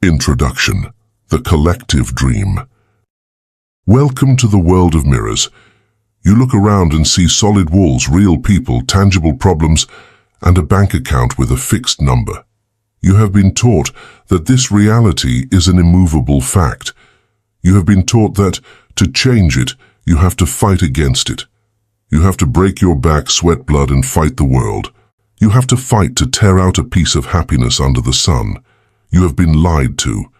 Introduction: The Collective Dream. Welcome to the world of mirrors. You look around and see solid walls, real people, tangible problems, and a bank account with a fixed number. You have been taught that this reality is an immovable fact. You have been taught that, to change it, you have to fight against it. You have to break your back, sweat blood, and fight the world. You have to fight to tear out a piece of happiness under the sun. You have been lied to.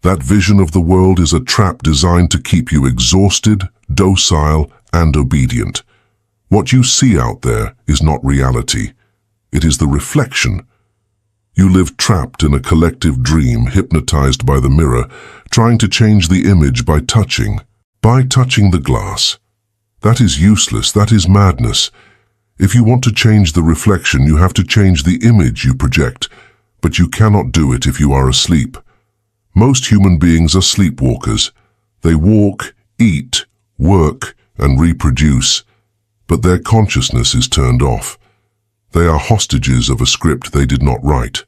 That vision of the world is a trap designed to keep you exhausted, docile, and obedient. What you see out there is not reality. It is the reflection. You live trapped in a collective dream, hypnotized by the mirror, trying to change the image by touching the glass. That is useless. That is madness. If you want to change the reflection, you have to change the image you project. But you cannot do it if you are asleep. Most human beings are sleepwalkers. They walk, eat, work, and reproduce, but their consciousness is turned off. They are hostages of a script they did not write.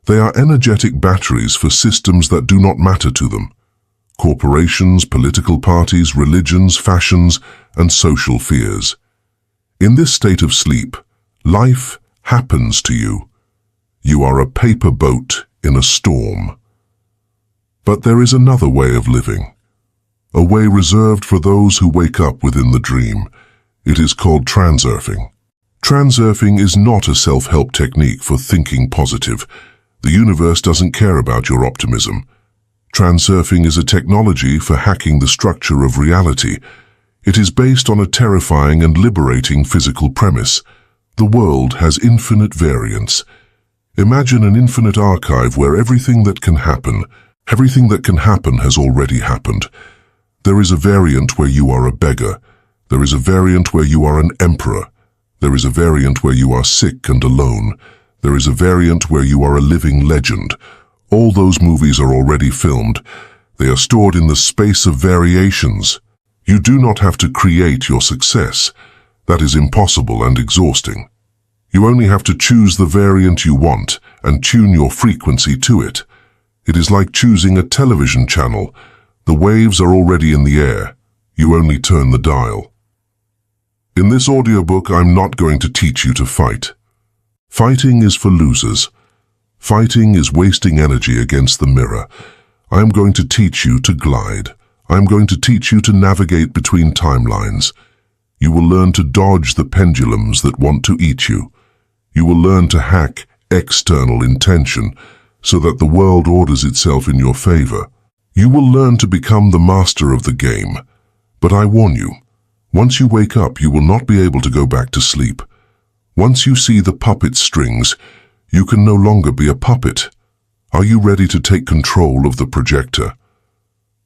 They are energetic batteries for systems that do not matter to them. Corporations, political parties, religions, fashions, and social fears. In this state of sleep, life happens to you. You are a paper boat in a storm. But there is another way of living, a way reserved for those who wake up within the dream. It is called transurfing. Transurfing is not a self-help technique for thinking positive. The universe doesn't care about your optimism. Transurfing is a technology for hacking the structure of reality. It is based on a terrifying and liberating physical premise. The world has infinite variance. Imagine an infinite archive where everything that can happen has already happened. There is a variant where you are a beggar. There is a variant where you are an emperor. There is a variant where you are sick and alone. There is a variant where you are a living legend. All those movies are already filmed. They are stored in the space of variations. You do not have to create your success. That is impossible and exhausting. You only have to choose the variant you want and tune your frequency to it. It is like choosing a television channel. The waves are already in the air. You only turn the dial. In this audiobook, I'm not going to teach you to fight. Fighting is for losers. Fighting is wasting energy against the mirror. I'm going to teach you to glide. I'm going to teach you to navigate between timelines. You will learn to dodge the pendulums that want to eat you. You will learn to hack external intention so that the world orders itself in your favor. You will learn to become the master of the game. But I warn you, once you wake up, you will not be able to go back to sleep. Once you see the puppet strings, you can no longer be a puppet. Are you ready to take control of the projector?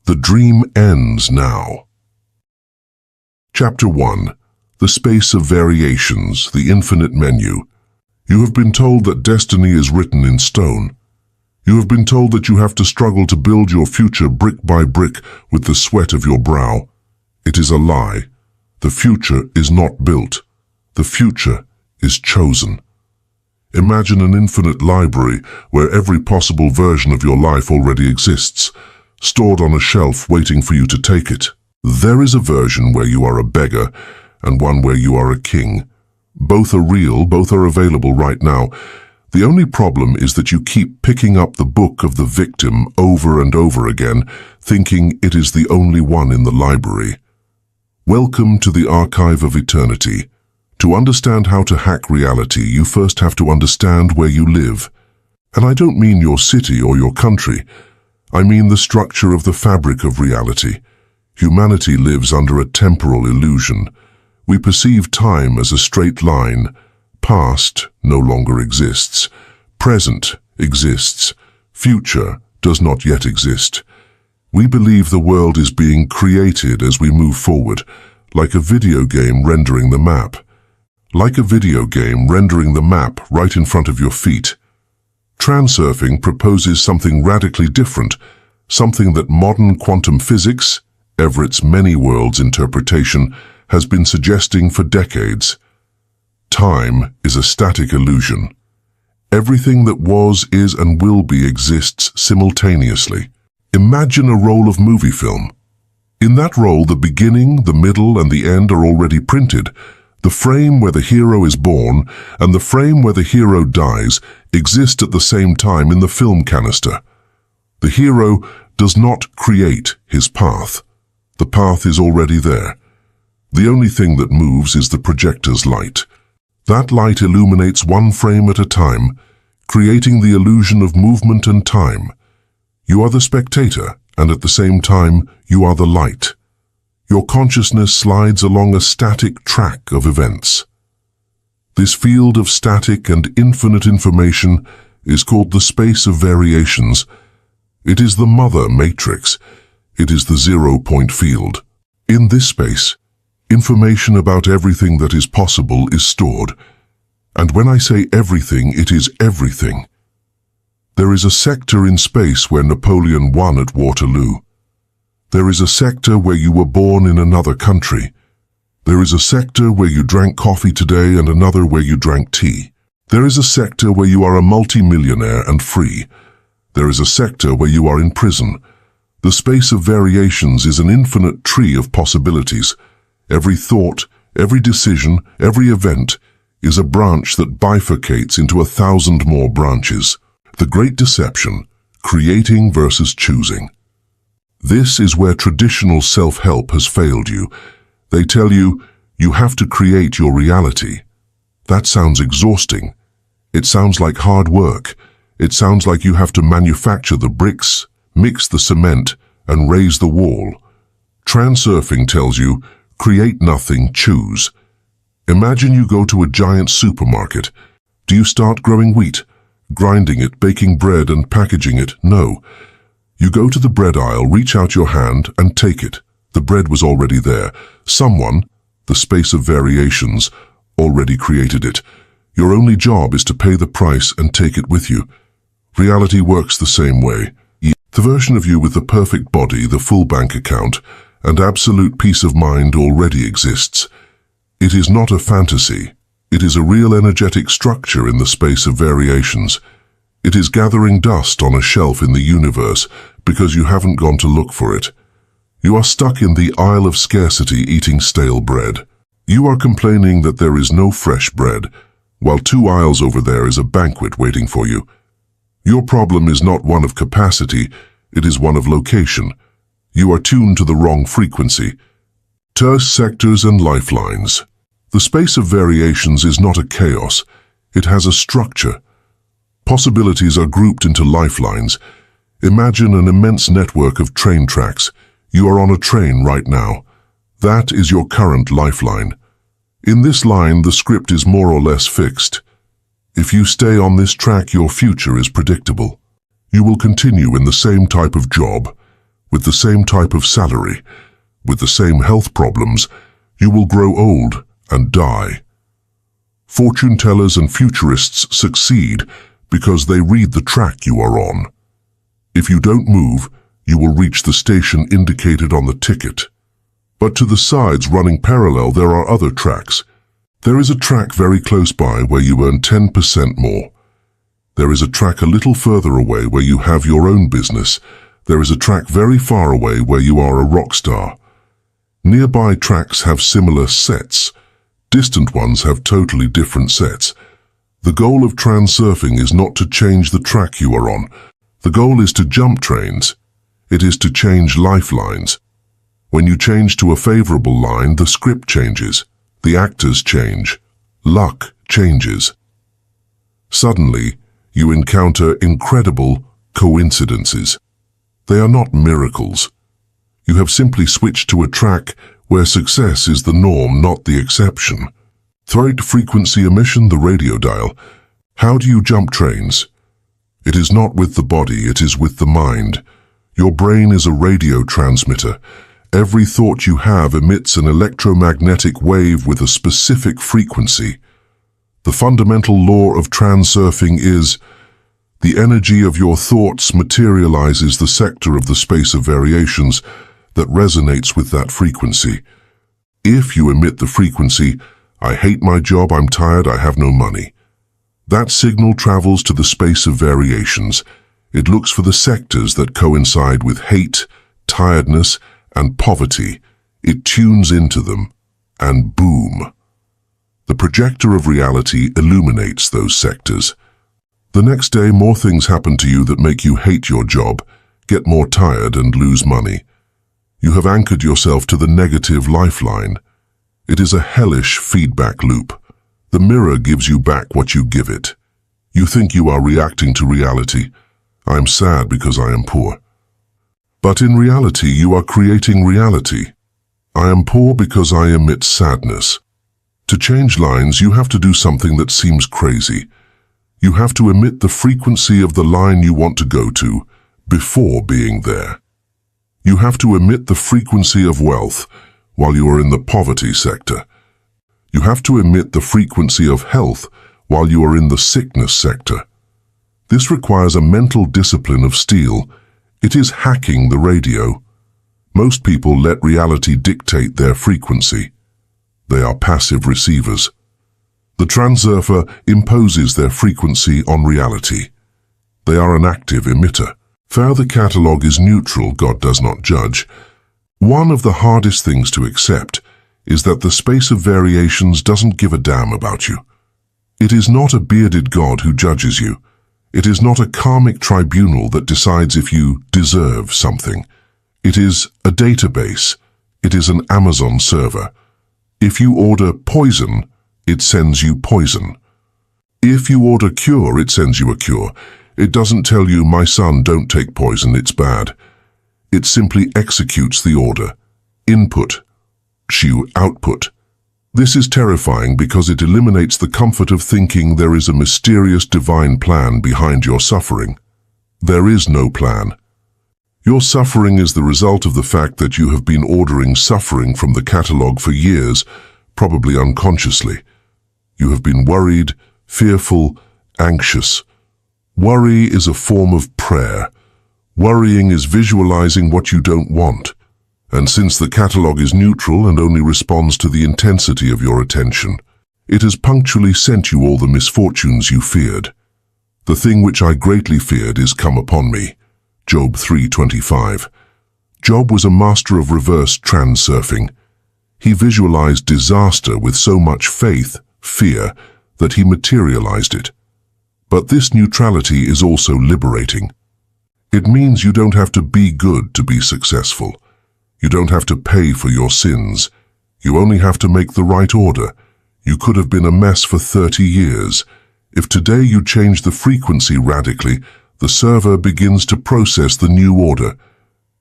The dream ends now. Chapter 1. The Space of Variations, the Infinite Menu. You have been told that destiny is written in stone. You have been told that you have to struggle to build your future brick by brick with the sweat of your brow. It is a lie. The future is not built. The future is chosen. Imagine an infinite library where every possible version of your life already exists, stored on a shelf waiting for you to take it. There is a version where you are a beggar and one where you are a king. Both are real, both are available right now. The only problem is that you keep picking up the book of the victim over and over again, thinking it is the only one in the library. Welcome to the archive of eternity. To understand how to hack reality, you first have to understand where you live. And I don't mean your city or your country. I mean the structure of the fabric of reality. Humanity lives under a temporal illusion. We perceive time as a straight line. Past no longer exists. Present exists. Future does not yet exist. We believe the world is being created as we move forward, like a video game rendering the map. Like a video game rendering the map right in front of your feet. Transurfing proposes something radically different, something that modern quantum physics, Everett's many worlds interpretation, has been suggesting for decades. Time is a static illusion. Everything that was, is, and will be exists simultaneously. Imagine a roll of movie film. In that roll, the beginning, the middle, and the end are already printed. The frame where the hero is born and the frame where the hero dies exist at the same time in the film canister. The hero does not create his path. The path is already there. The only thing that moves is the projector's light. That light illuminates one frame at a time, creating the illusion of movement and time. You are the spectator, and at the same time, you are the light. Your consciousness slides along a static track of events. This field of static and infinite information is called the space of variations. It is the mother matrix. It is the zero-point field. In this space, information about everything that is possible is stored. And when I say everything, it is everything. There is a sector in space where Napoleon won at Waterloo. There is a sector where you were born in another country. There is a sector where you drank coffee today and another where you drank tea. There is a sector where you are a multi-millionaire and free. There is a sector where you are in prison. The space of variations is an infinite tree of possibilities. Every thought, every decision, every event is a branch that bifurcates into 1,000 more branches. The great deception, creating versus choosing. This is where traditional self-help has failed you. They tell you, you have to create your reality. That sounds exhausting. It sounds like hard work. It sounds like you have to manufacture the bricks, mix the cement, and raise the wall. Transurfing tells you, create nothing, choose. Imagine you go to a giant supermarket. Do you start growing wheat, grinding it, baking bread, and packaging it? No. You go to the bread aisle, reach out your hand, and take it. The bread was already there. Someone, the space of variations, already created it. Your only job is to pay the price and take it with you. Reality works the same way. The version of you with the perfect body, the full bank account, and absolute peace of mind already exists. It is not a fantasy. It is a real energetic structure in the space of variations. It is gathering dust on a shelf in the universe because you haven't gone to look for it. You are stuck in the aisle of scarcity eating stale bread. You are complaining that there is no fresh bread, while 2 aisles over there is a banquet waiting for you. Your problem is not one of capacity, it is one of location. You are tuned to the wrong frequency. Terse sectors and lifelines. The space of variations is not a chaos, it has a structure. Possibilities are grouped into lifelines. Imagine an immense network of train tracks. You are on a train right now. That is your current lifeline. In this line, the script is more or less fixed. If you stay on this track, your future is predictable. You will continue in the same type of job, with the same type of salary, with the same health problems. You will grow old and die. Fortune tellers and futurists succeed because they read the track you are on. If you don't move, you will reach the station indicated on the ticket. But to the sides running parallel, there are other tracks. There is a track very close by where you earn 10% more. There is a track a little further away where you have your own business. There is a track very far away where you are a rock star. Nearby tracks have similar sets. Distant ones have totally different sets. The goal of transurfing is not to change the track you are on. The goal is to jump trains. It is to change lifelines. When you change to a favorable line, the script changes. The actors change. Luck changes. Suddenly, you encounter incredible coincidences. They are not miracles. You have simply switched to a track where success is the norm, not the exception. Third frequency emission, the radio dial. How do you jump trains? It is not with the body, it is with the mind. Your brain is a radio transmitter. Every thought you have emits an electromagnetic wave with a specific frequency. The fundamental law of transurfing is the energy of your thoughts materializes the sector of the space of variations that resonates with that frequency. If you emit the frequency, I hate my job, I'm tired, I have no money. That signal travels to the space of variations. It looks for the sectors that coincide with hate, tiredness, and poverty. It tunes into them, and boom. The projector of reality illuminates those sectors. The next day, more things happen to you that make you hate your job, get more tired, and lose money. You have anchored yourself to the negative lifeline. It is a hellish feedback loop. The mirror gives you back what you give it. You think you are reacting to reality. I am sad because I am poor. But in reality, you are creating reality. I am poor because I emit sadness. To change lines, you have to do something that seems crazy. You have to emit the frequency of the line you want to go to before being there. You have to emit the frequency of wealth while you are in the poverty sector. You have to emit the frequency of health while you are in the sickness sector. This requires a mental discipline of steel. It is hacking the radio. Most people let reality dictate their frequency. They are passive receivers. The transurfer imposes their frequency on reality. They are an active emitter. The catalog is neutral, God does not judge. One of the hardest things to accept is that the space of variations doesn't give a damn about you. It is not a bearded God who judges you. It is not a karmic tribunal that decides if you deserve something. It is a database. It is an Amazon server. If you order poison, it sends you poison. If you order cure, it sends you a cure. It doesn't tell you, my son, don't take poison, it's bad. It simply executes the order. Input, Shu output. This is terrifying because it eliminates the comfort of thinking there is a mysterious divine plan behind your suffering. There is no plan. Your suffering is the result of the fact that you have been ordering suffering from the catalog for years, probably unconsciously. You have been worried, fearful, anxious. Worry is a form of prayer. Worrying is visualizing what you don't want. And since the catalog is neutral and only responds to the intensity of your attention, it has punctually sent you all the misfortunes you feared. The thing which I greatly feared is come upon me. Job 3:25. Job was a master of reverse transurfing. He visualized disaster with so much faith, fear, that he materialized it. But this neutrality is also liberating. It means you don't have to be good to be successful. You don't have to pay for your sins. You only have to make the right order. You could have been a mess for 30 years. If today you change the frequency radically, the server begins to process the new order.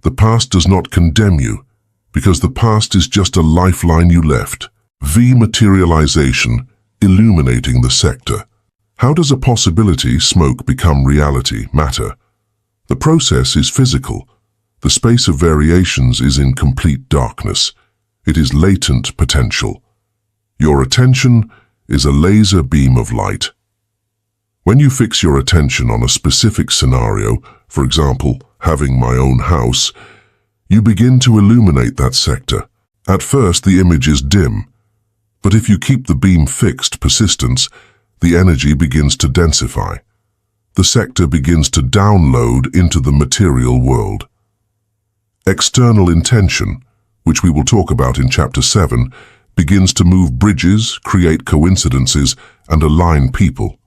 The past does not condemn you, because the past is just a lifeline you left. V-materialization, illuminating the sector. How does a possibility, smoke, become reality, matter? The process is physical. The space of variations is in complete darkness. It is latent potential. Your attention is a laser beam of light. When you fix your attention on a specific scenario, for example, having my own house, you begin to illuminate that sector. At first, the image is dim, but if you keep the beam fixed, persistence, the energy begins to densify. The sector begins to download into the material world. External intention, which we will talk about in Chapter 7, begins to move bridges, create coincidences, and align people.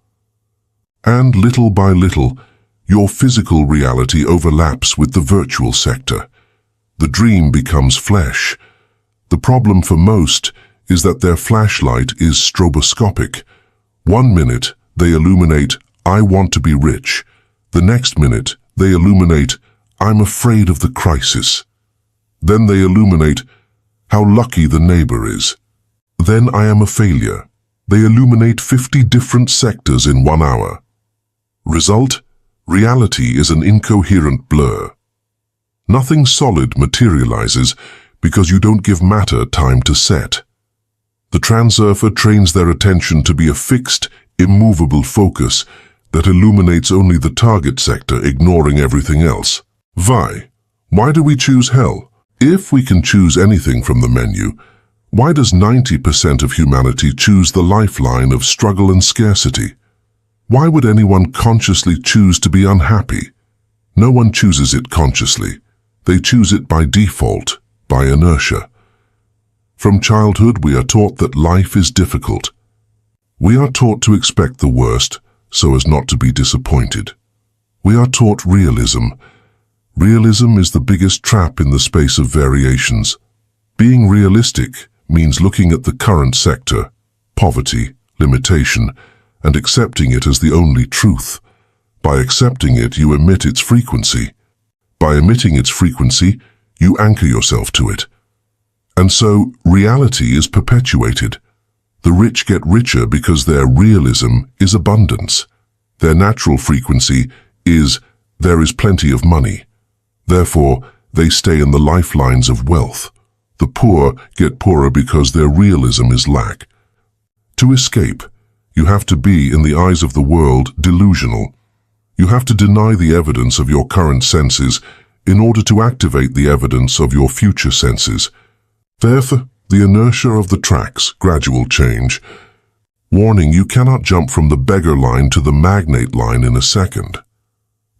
And little by little, your physical reality overlaps with the virtual sector. The dream becomes flesh. The problem for most is that their flashlight is stroboscopic. 1 minute, they illuminate, I want to be rich. The next minute, they illuminate, I'm afraid of the crisis. Then they illuminate, how lucky the neighbor is. Then I am a failure. They illuminate 50 different sectors in 1 hour. Result, reality is an incoherent blur. Nothing solid materializes because you don't give matter time to set. The transurfer trains their attention to be a fixed, immovable focus that illuminates only the target sector, ignoring everything else. Why do we choose hell? If we can choose anything from the menu, why does 90% of humanity choose the lifeline of struggle and scarcity? Why would anyone consciously choose to be unhappy? No one chooses it consciously. They choose it by default, by inertia. From childhood, we are taught that life is difficult. We are taught to expect the worst so as not to be disappointed. We are taught realism. Realism is the biggest trap in the space of variations. Being realistic means looking at the current sector, poverty, limitation, and accepting it as the only truth. By accepting it, you emit its frequency. By emitting its frequency, you anchor yourself to it. And so, reality is perpetuated. The rich get richer because their realism is abundance. Their natural frequency is, there is plenty of money. Therefore, they stay in the lifelines of wealth. The poor get poorer because their realism is lack. To escape, you have to be, in the eyes of the world, delusional. You have to deny the evidence of your current senses in order to activate the evidence of your future senses. Therefore, the inertia of the tracks, gradual change. Warning, you cannot jump from the beggar line to the magnate line in a second.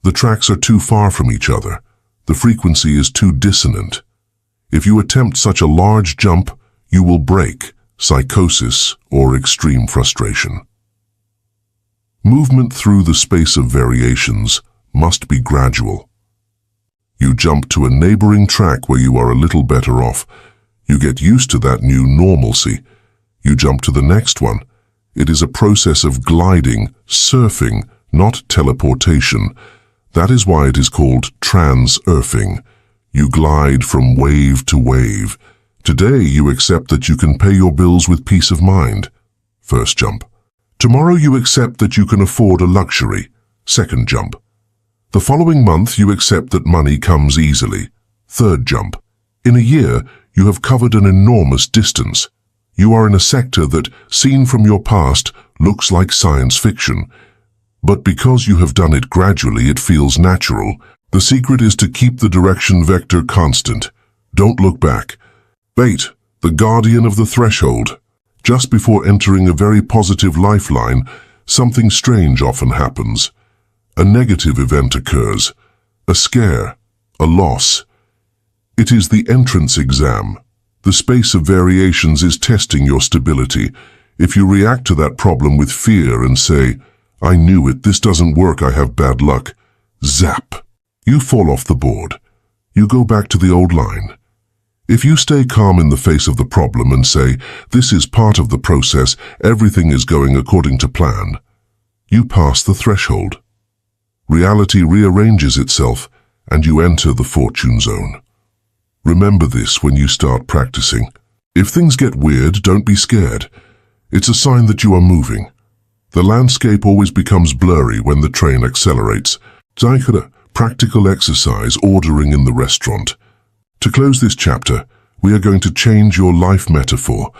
The tracks are too far from each other. The frequency is too dissonant. If you attempt such a large jump, you will break, psychosis, or extreme frustration. Movement through the space of variations must be gradual. You jump to a neighboring track where you are a little better off. You get used to that new normalcy. You jump to the next one. It is a process of gliding, surfing, not teleportation. That is why it is called transurfing. You glide from wave to wave. Today you accept that you can pay your bills with peace of mind. First jump. Tomorrow you accept that you can afford a luxury. Second jump. The following month you accept that money comes easily. Third jump. In a year, you have covered an enormous distance. You are in a sector that, seen from your past, looks like science fiction. But because you have done it gradually, it feels natural. The secret is to keep the direction vector constant. Don't look back. Fate, the guardian of the threshold. Just before entering a very positive lifeline, something strange often happens. A negative event occurs. A scare. A loss. It is the entrance exam. The space of variations is testing your stability. If you react to that problem with fear and say, "I knew it, this doesn't work, I have bad luck," zap. You fall off the board. You go back to the old line. If you stay calm in the face of the problem and say, "This is part of the process, everything is going according to plan," you pass the threshold. Reality rearranges itself and you enter the fortune zone. Remember this when you start practicing. If things get weird, don't be scared. It's a sign that you are moving. The landscape always becomes blurry when the train accelerates. Practical exercise, ordering in the restaurant. To close this chapter, we are going to change your life metaphor.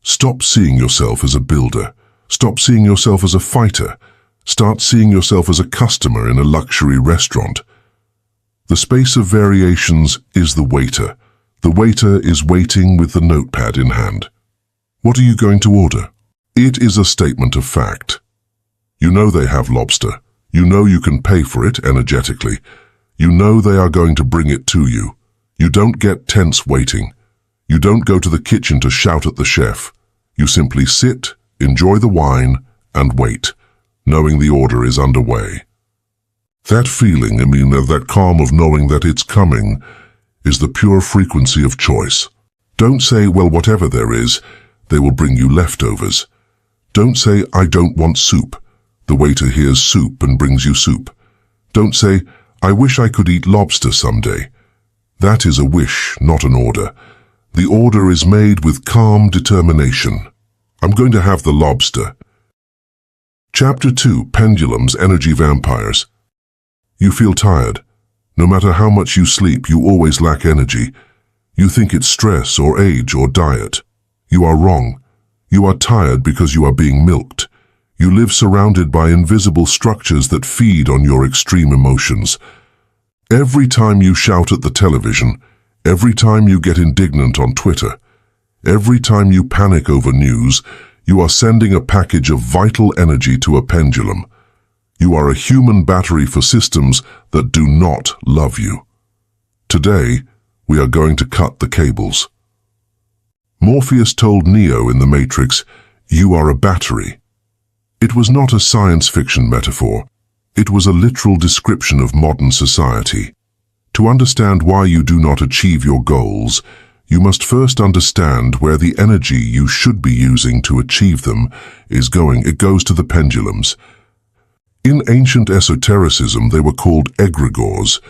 Stop seeing yourself as a builder. Stop seeing yourself as a fighter. Start seeing yourself as a customer in a luxury restaurant. The space of variations is the waiter. The waiter is waiting with the notepad in hand. What are you going to order? It is a statement of fact. You know they have lobster. You know you can pay for it energetically. You know they are going to bring it to you. You don't get tense waiting. You don't go to the kitchen to shout at the chef. You simply sit, enjoy the wine, and wait, knowing the order is underway. That feeling, that calm of knowing that it's coming, is the pure frequency of choice. Don't say, "Well, whatever there is, they will bring you leftovers." Don't say, "I don't want soup." The waiter hears soup and brings you soup. Don't say, "I wish I could eat lobster someday." That is a wish, not an order. The order is made with calm determination. I'm going to have the lobster. Chapter 2, Pendulums, Energy Vampires. You feel tired. No matter how much you sleep, you always lack energy. You think it's stress or age or diet. You are wrong. You are tired because you are being milked. You live surrounded by invisible structures that feed on your extreme emotions. Every time you shout at the television, every time you get indignant on Twitter, every time you panic over news, you are sending a package of vital energy to a pendulum. You are a human battery for systems that do not love you. Today, we are going to cut the cables. Morpheus told Neo in The Matrix, "You are a battery." It was not a science fiction metaphor. It was a literal description of modern society. To understand why you do not achieve your goals, you must first understand where the energy you should be using to achieve them is going. It goes to the pendulums. In ancient esotericism, they were called egregores.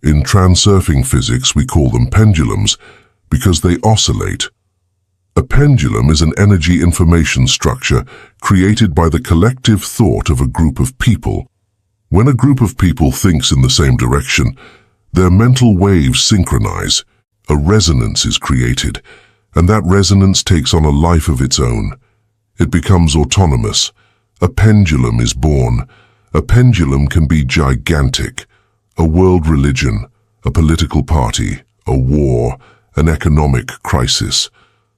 In transurfing physics, we call them pendulums because they oscillate. A pendulum is an energy information structure created by the collective thought of a group of people. When a group of people thinks in the same direction, their mental waves synchronize, a resonance is created, and that resonance takes on a life of its own. It becomes autonomous. A pendulum is born. A pendulum can be gigantic, a world religion, a political party, a war, an economic crisis.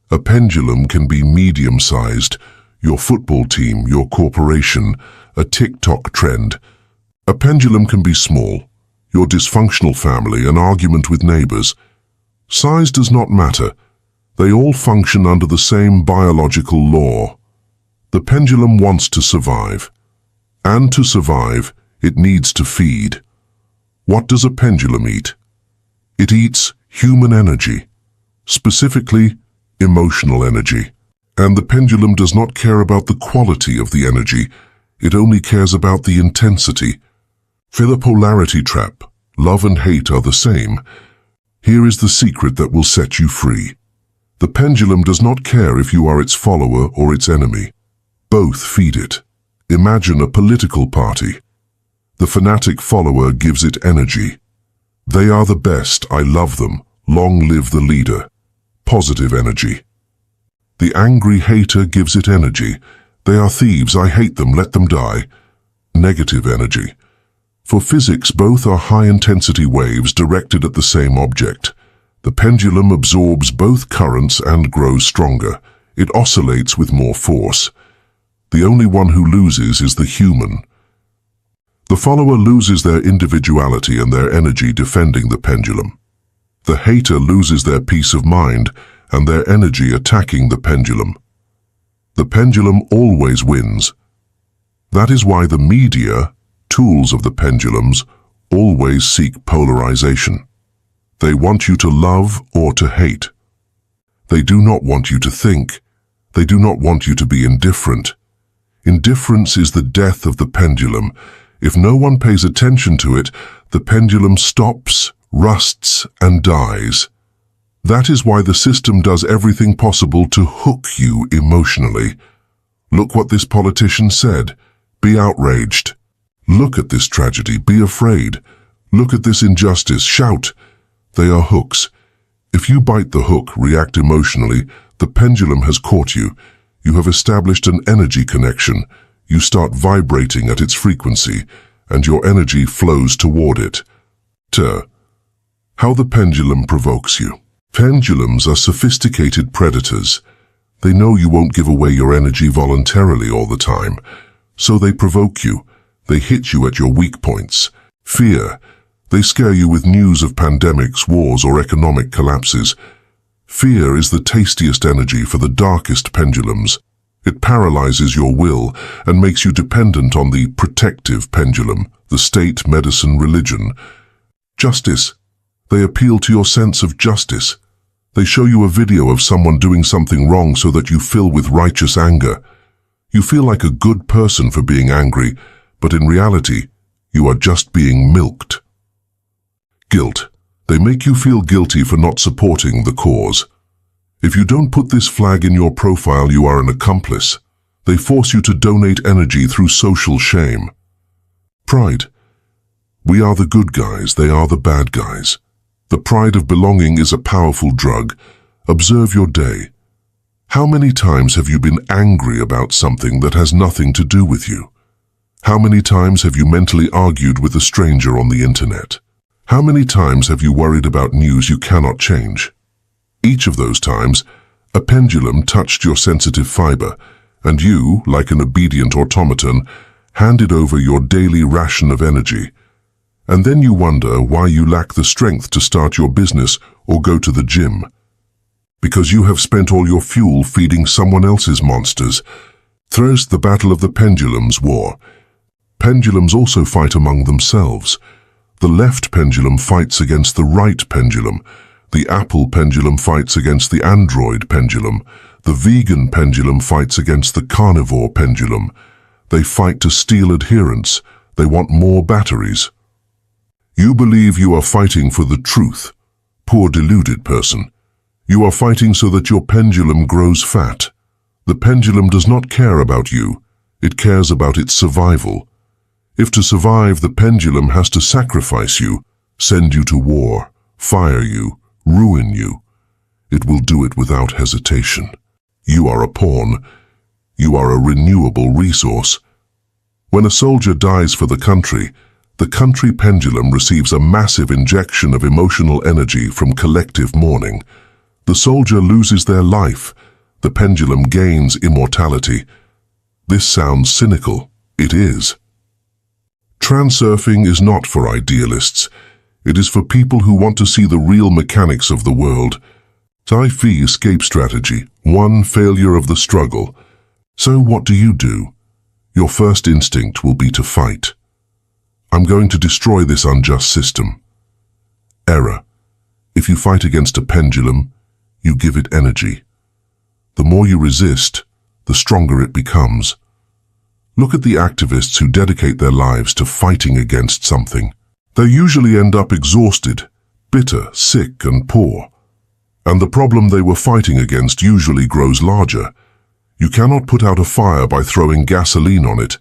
A pendulum can be medium-sized, your football team, your corporation, a TikTok trend. A pendulum can be small, your dysfunctional family, an argument with neighbors. Size does not matter. They all function under the same biological law. The pendulum wants to survive. And to survive, it needs to feed. What does a pendulum eat? It eats human energy, specifically emotional energy. And the pendulum does not care about the quality of the energy, it only cares about the intensity. For the polarity trap, love and hate are the same. Here is the secret that will set you free. The pendulum does not care if you are its follower or its enemy. Both feed it. Imagine a political party. The fanatic follower gives it energy. They are the best, I love them, long live the leader. Positive energy. The angry hater gives it energy. They are thieves, I hate them, let them die. Negative energy. For physics, both are high-intensity waves directed at the same object. The pendulum absorbs both currents and grows stronger. It oscillates with more force. The only one who loses is the human. The follower loses their individuality and their energy defending the pendulum. The hater loses their peace of mind and their energy attacking the pendulum. The pendulum always wins. That is why the media, tools of the pendulums, always seek polarization. They want you to love or to hate. They do not want you to think. They do not want you to be indifferent. Indifference is the death of the pendulum. If no one pays attention to it, the pendulum stops, rusts, and dies. That is why the system does everything possible to hook you emotionally. Look what this politician said. Be outraged. Look at this tragedy. Be afraid. Look at this injustice. Shout. They are hooks. If you bite the hook, react emotionally, the pendulum has caught you. You have established an energy connection. You start vibrating at its frequency, and your energy flows toward it. How the pendulum provokes you. Pendulums are sophisticated predators. They know you won't give away your energy voluntarily all the time, so they provoke you. They hit you at your weak points. Fear. They scare you with news of pandemics, wars, or economic collapses. Fear is the tastiest energy for the darkest pendulums. It paralyzes your will and makes you dependent on the protective pendulum, the state, medicine, religion. Justice. They appeal to your sense of justice. They show you a video of someone doing something wrong so that you fill with righteous anger. You feel like a good person for being angry, but in reality, you are just being milked. Guilt. They make you feel guilty for not supporting the cause. If you don't put this flag in your profile, you are an accomplice. They force you to donate energy through social shame. Pride. We are the good guys, they are the bad guys. The pride of belonging is a powerful drug. Observe your day. How many times have you been angry about something that has nothing to do with you? How many times have you mentally argued with a stranger on the internet? How many times have you worried about news you cannot change? Each of those times, a pendulum touched your sensitive fiber, and you, like an obedient automaton, handed over your daily ration of energy. And then you wonder why you lack the strength to start your business or go to the gym. Because you have spent all your fuel feeding someone else's monsters. There's the battle of the pendulums war. Pendulums also fight among themselves. The left pendulum fights against the right pendulum. The Apple pendulum fights against the Android pendulum. The vegan pendulum fights against the carnivore pendulum. They fight to steal adherence. They want more batteries. You believe you are fighting for the truth. Poor deluded person. You are fighting so that your pendulum grows fat. The pendulum does not care about you. It cares about its survival. If to survive, the pendulum has to sacrifice you, send you to war, fire you, ruin you. It will do it without hesitation. You are a pawn. You are a renewable resource. When a soldier dies for the country pendulum receives a massive injection of emotional energy from collective mourning. The soldier loses their life. The pendulum gains immortality. This sounds cynical. It is. Transurfing is not for idealists. It is for people who want to see the real mechanics of the world. Typhi escape strategy. 1. Failure of the struggle. So what do? Your first instinct will be to fight. I'm going to destroy this unjust system. Error. If you fight against a pendulum, you give it energy. The more you resist, the stronger it becomes. Look at the activists who dedicate their lives to fighting against something. They usually end up exhausted, bitter, sick, and poor. And the problem they were fighting against usually grows larger. You cannot put out a fire by throwing gasoline on it.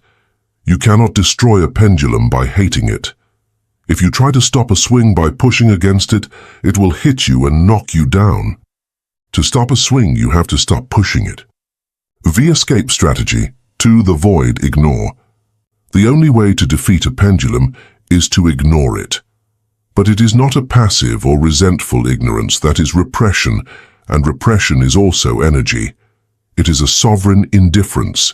You cannot destroy a pendulum by hating it. If you try to stop a swing by pushing against it, it will hit you and knock you down. To stop a swing, you have to stop pushing it. V escape strategy. 2. The void, ignore. The only way to defeat a pendulum is to ignore it. But it is not a passive or resentful ignorance. That is repression, and repression is also energy. It is a sovereign indifference.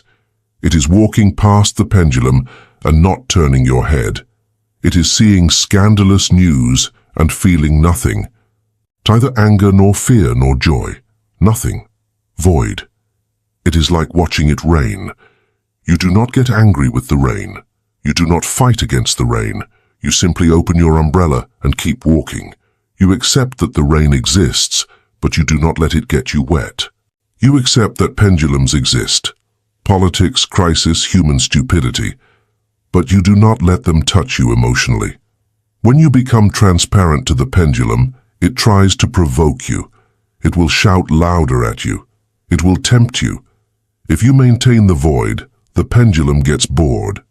It is walking past the pendulum and not turning your head. It is seeing scandalous news and feeling nothing. Neither anger nor fear nor joy. Nothing. Void. It is like watching it rain. You do not get angry with the rain. You do not fight against the rain. You simply open your umbrella and keep walking. You accept that the rain exists, but you do not let it get you wet. You accept that pendulums exist. Politics, crisis, human stupidity. But you do not let them touch you emotionally. When you become transparent to the pendulum, it tries to provoke you. It will shout louder at you. It will tempt you. If you maintain the void, the pendulum gets bored.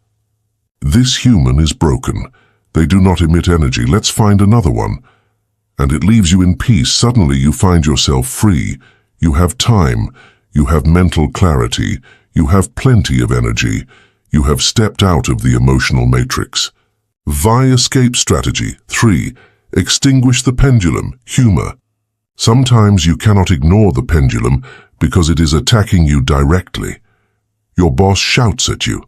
This human is broken. They do not emit energy. Let's find another one. And it leaves you in peace. Suddenly you find yourself free. You have time. You have mental clarity. You have plenty of energy. You have stepped out of the emotional matrix. Vi escape strategy. 3. Extinguish the pendulum. Humor. Sometimes you cannot ignore the pendulum because it is attacking you directly. Your boss shouts at you.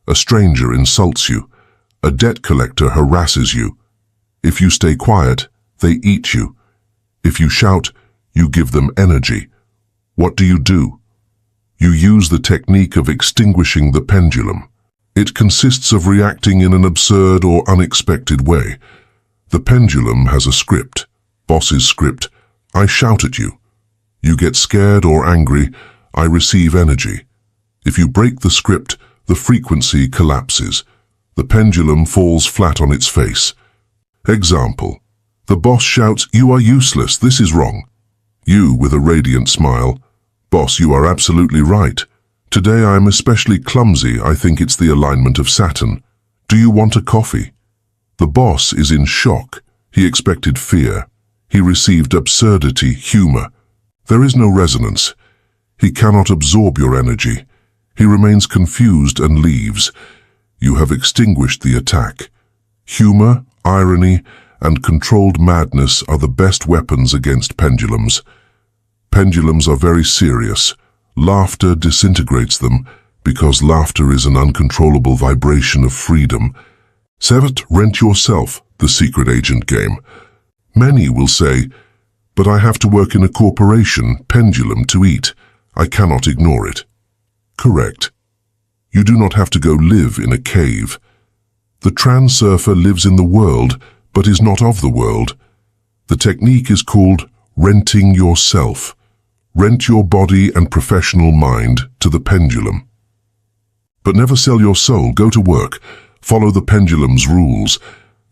A stranger insults you. A debt collector harasses you. If you stay quiet, they eat you. If you shout, you give them energy. What do? You use the technique of extinguishing the pendulum. It consists of reacting in an absurd or unexpected way. The pendulum has a script. Boss's script. I shout at you. You get scared or angry. I receive energy. If you break the script, the frequency collapses. The pendulum falls flat on its face. Example. The boss shouts, "You are useless, this is wrong." You, with a radiant smile, "Boss, you are absolutely right. Today I am especially clumsy. I think it's the alignment of Saturn. Do you want a coffee?" The boss is in shock. He expected fear. He received absurdity, humor. There is no resonance. He cannot absorb your energy. He remains confused and leaves. You have extinguished the attack. Humor, irony, and controlled madness are the best weapons against pendulums. Pendulums are very serious. Laughter disintegrates them because laughter is an uncontrollable vibration of freedom. 7. Rent yourself, the secret agent game. Many will say, but I have to work in a corporation, pendulum, to eat. I cannot ignore it. Correct. You do not have to go live in a cave. The transurfer lives in the world, but is not of the world. The technique is called renting yourself. Rent your body and professional mind to the pendulum. But never sell your soul. Go to work. Follow the pendulum's rules.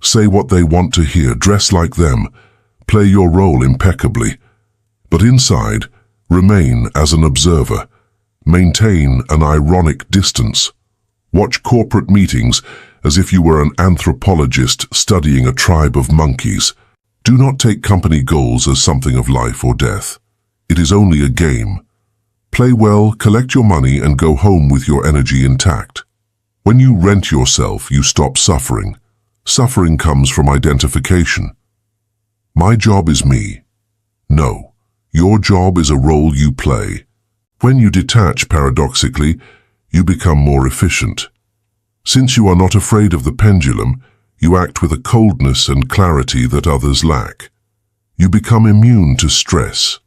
Say what they want to hear. Dress like them. Play your role impeccably. But inside, remain as an observer. Maintain an ironic distance. Watch corporate meetings as if you were an anthropologist studying a tribe of monkeys. Do not take company goals as something of life or death. It is only a game. Play well, collect your money, and go home with your energy intact. When you rent yourself, you stop suffering. Suffering comes from identification. My job is me. No, your job is a role you play. When you detach, paradoxically, you become more efficient. Since you are not afraid of the pendulum, you act with a coldness and clarity that others lack. You become immune to stress.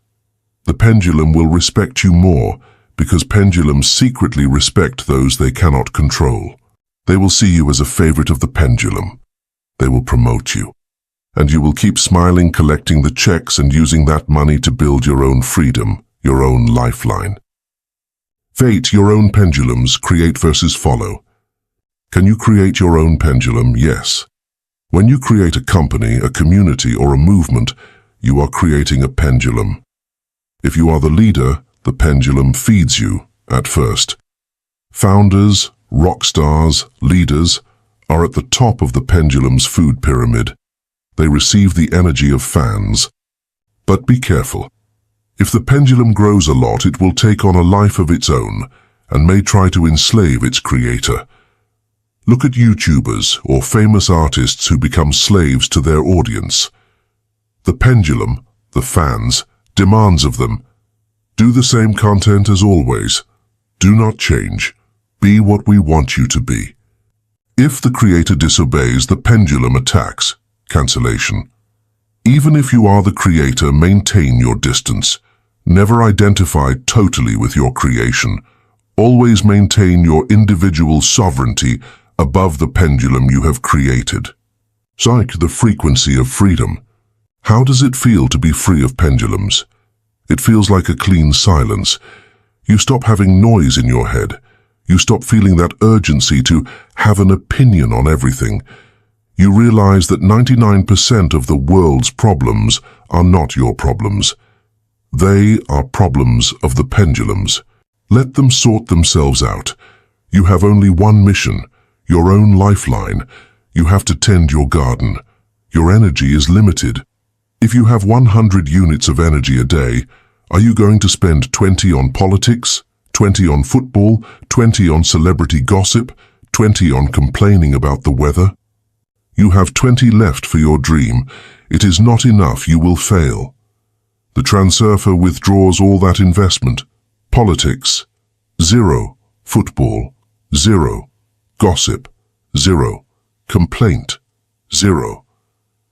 The pendulum will respect you more because pendulums secretly respect those they cannot control. They will see you as a favorite of the pendulum. They will promote you. And you will keep smiling, collecting the checks and using that money to build your own freedom, your own lifeline. Fate, your own pendulums, create versus follow. Can you create your own pendulum? Yes. When you create a company, a community, or a movement, you are creating a pendulum. If you are the leader, the pendulum feeds you at first. Founders, rock stars, leaders are at the top of the pendulum's food pyramid. They receive the energy of fans. But be careful. If the pendulum grows a lot, it will take on a life of its own and may try to enslave its creator. Look at YouTubers or famous artists who become slaves to their audience. The pendulum, the fans, demands of them, do the same content as always. Do not change. Be what we want you to be. If the creator disobeys, the pendulum attacks. Cancellation. Even if you are the creator, maintain your distance. Never identify totally with your creation. Always maintain your individual sovereignty above the pendulum you have created. Psych, the frequency of freedom. How does it feel to be free of pendulums? It feels like a clean silence. You stop having noise in your head. You stop feeling that urgency to have an opinion on everything. You realize that 99% of the world's problems are not your problems. They are problems of the pendulums. Let them sort themselves out. You have only one mission, your own lifeline. You have to tend your garden. Your energy is limited. If you have 100 units of energy a day, are you going to spend 20 on politics, 20 on football, 20 on celebrity gossip, 20 on complaining about the weather? You have 20 left for your dream. It is not enough. You will fail. The transurfer withdraws all that investment. Politics, 0. Football, 0. Gossip, 0. Complaint, 0.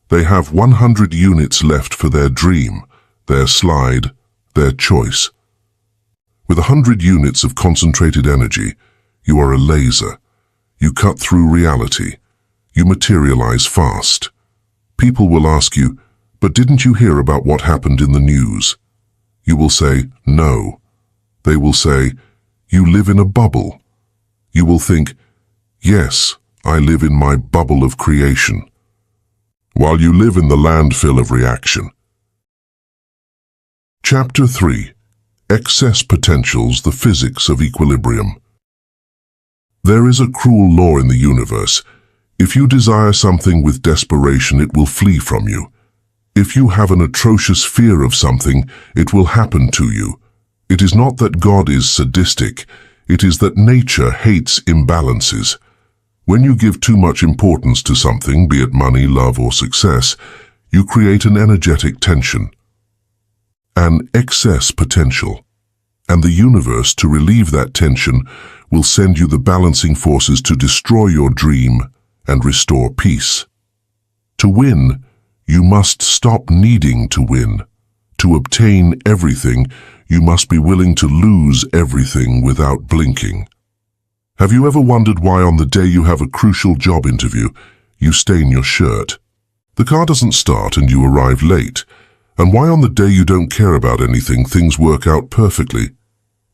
They have 100 units left for their dream, their slide, their choice. With 100 units of concentrated energy, you are a laser. You cut through reality. You materialize fast. People will ask you, but didn't you hear about what happened in the news? You will say, no. They will say, you live in a bubble. You will think, yes, I live in my bubble of creation. While you live in the landfill of reaction. Chapter 3. Excess Potentials, the Physics of Equilibrium. There is a cruel law in the universe. If you desire something with desperation, it will flee from you. If you have an atrocious fear of something, it will happen to you. It is not that God is sadistic. It is that nature hates imbalances. When you give too much importance to something, be it money, love, or success, you create an energetic tension, an excess potential. And the universe, to relieve that tension, will send you the balancing forces to destroy your dream and restore peace. To win, you must stop needing to win. To obtain everything, you must be willing to lose everything without blinking. Have you ever wondered why on the day you have a crucial job interview, you stain your shirt? The car doesn't start and you arrive late. And why on the day you don't care about anything, things work out perfectly?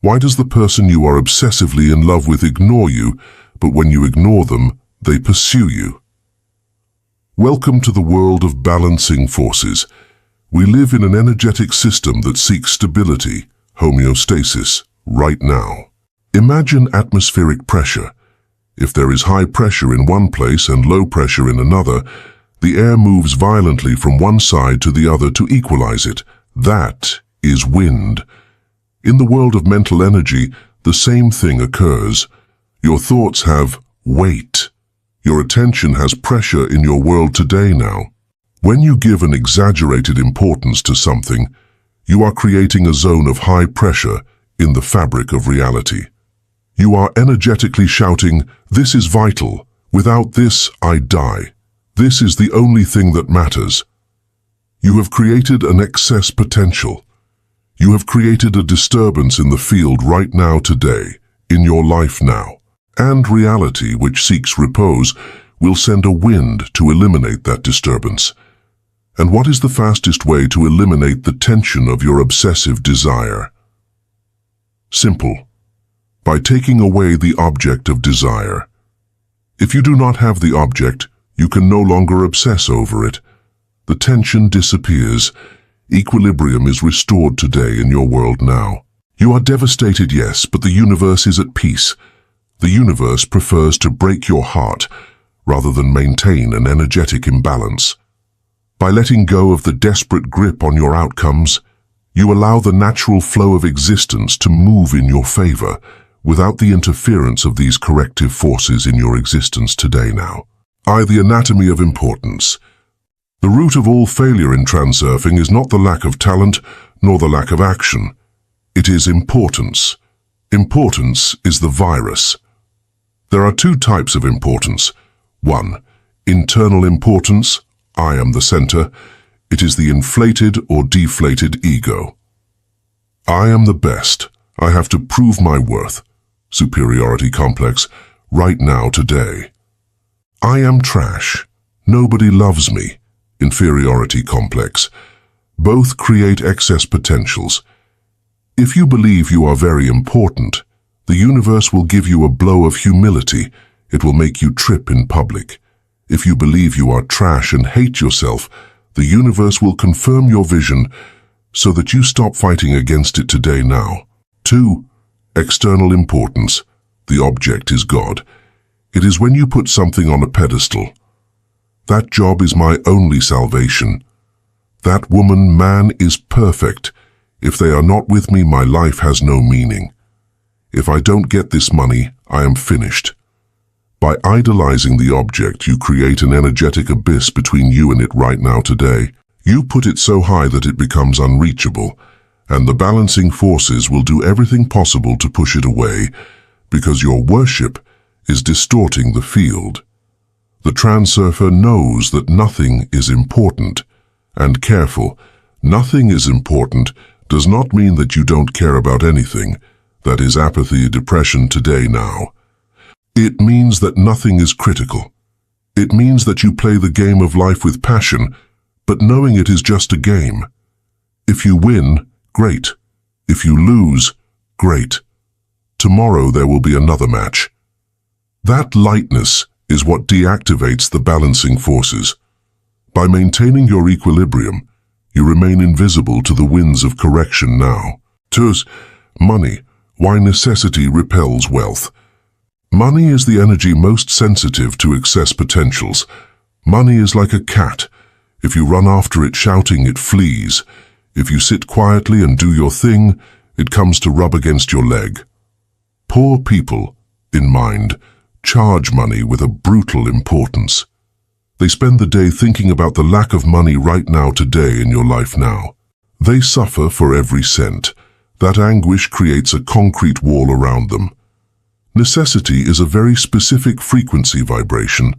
Why does the person you are obsessively in love with ignore you, but when you ignore them, they pursue you? Welcome to the world of balancing forces. We live in an energetic system that seeks stability, homeostasis, right now. Imagine atmospheric pressure. If there is high pressure in one place and low pressure in another, the air moves violently from one side to the other to equalize it. That is wind. In the world of mental energy, the same thing occurs. Your thoughts have weight. Your attention has pressure in your world today now. When you give an exaggerated importance to something, you are creating a zone of high pressure in the fabric of reality. You are energetically shouting, "This is vital. Without this, I die. This is the only thing that matters." You have created an excess potential. You have created a disturbance in the field right now today, in your life now. And reality, which seeks repose, will send a wind to eliminate that disturbance. And what is the fastest way to eliminate the tension of your obsessive desire? Simple. By taking away the object of desire. If you do not have the object, you can no longer obsess over it. The tension disappears. Equilibrium is restored today in your world now. You are devastated, yes, but the universe is at peace. The universe prefers to break your heart rather than maintain an energetic imbalance. By letting go of the desperate grip on your outcomes, you allow the natural flow of existence to move in your favor without the interference of these corrective forces in your existence today now. The anatomy of importance. The root of all failure in transurfing is not the lack of talent nor the lack of action. It is importance. Importance is the virus. There are two types of importance. 1. Internal importance. I am the center. It is the inflated or deflated ego. I am the best. I have to prove my worth. Superiority complex. Right now, today. I am trash. Nobody loves me. Inferiority complex. Both create excess potentials. If you believe you are very important, the universe will give you a blow of humility. It will make you trip in public. If you believe you are trash and hate yourself, the universe will confirm your vision so that you stop fighting against it today now. 2. External importance. The object is God. It is when you put something on a pedestal. That job is my only salvation. That woman, man is perfect. If they are not with me, my life has no meaning. If I don't get this money, I am finished. By idolizing the object, you create an energetic abyss between you and it right now today. You put it so high that it becomes unreachable, and the balancing forces will do everything possible to push it away, because your worship is distorting the field. The transurfer knows that nothing is important, and careful, nothing is important does not mean that you don't care about anything. That is apathy, depression today now. It means that nothing is critical. It means that you play the game of life with passion, but knowing it is just a game. If you win, great. If you lose, great. Tomorrow there will be another match. That lightness is what deactivates the balancing forces. By maintaining your equilibrium, you remain invisible to the winds of correction now. 2. Money. Why necessity repels wealth. Money is the energy most sensitive to excess potentials. Money is like a cat. If you run after it shouting, it flees. If you sit quietly and do your thing, it comes to rub against your leg. Poor people, in mind, charge money with a brutal importance. They spend the day thinking about the lack of money right now today in your life now. They suffer for every cent. That anguish creates a concrete wall around them. Necessity is a very specific frequency vibration.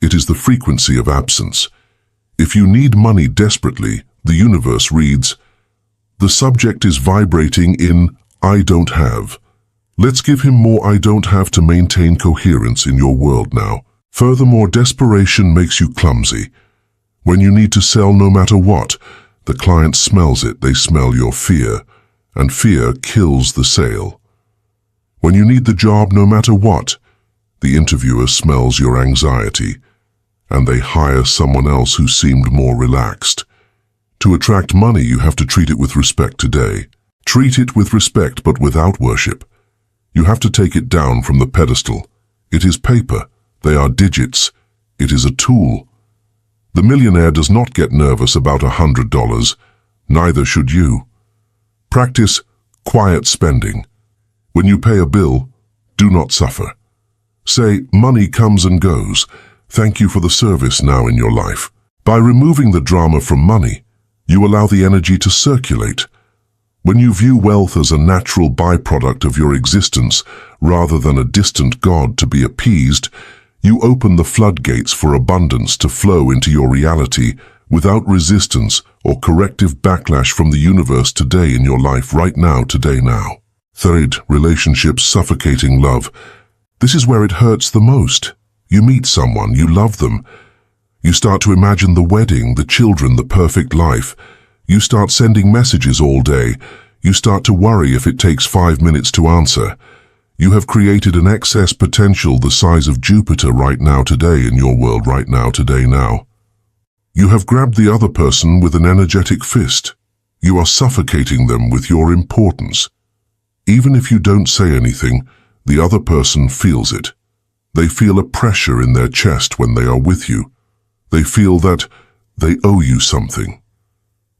It is the frequency of absence. If you need money desperately, the universe reads, "The subject is vibrating in I don't have. Let's give him more I don't have to maintain coherence in your world now." Furthermore, desperation makes you clumsy. When you need to sell no matter what, the client smells it. They smell your fear, and fear kills the sale. When you need the job no matter what, the interviewer smells your anxiety, and they hire someone else who seemed more relaxed. To attract money, you have to treat it with respect today. Treat it with respect, but without worship. You have to take it down from the pedestal. It is paper. They are digits. It is a tool. The millionaire does not get nervous about $100. Neither should you. Practice quiet spending. When you pay a bill, do not suffer. Say, money comes and goes. Thank you for the service now in your life. By removing the drama from money, you allow the energy to circulate. When you view wealth as a natural byproduct of your existence rather than a distant god to be appeased, you open the floodgates for abundance to flow into your reality without resistance or corrective backlash from the universe today in your life right now, today now. Third, relationships suffocating love. This is where it hurts the most. You meet someone, you love them. You start to imagine the wedding, the children, the perfect life. You start sending messages all day. You start to worry if it takes 5 minutes to answer. You have created an excess potential the size of Jupiter right now today in your world right now today now. You have grabbed the other person with an energetic fist. You are suffocating them with your importance. Even if you don't say anything, the other person feels it. They feel a pressure in their chest when they are with you. They feel that they owe you something.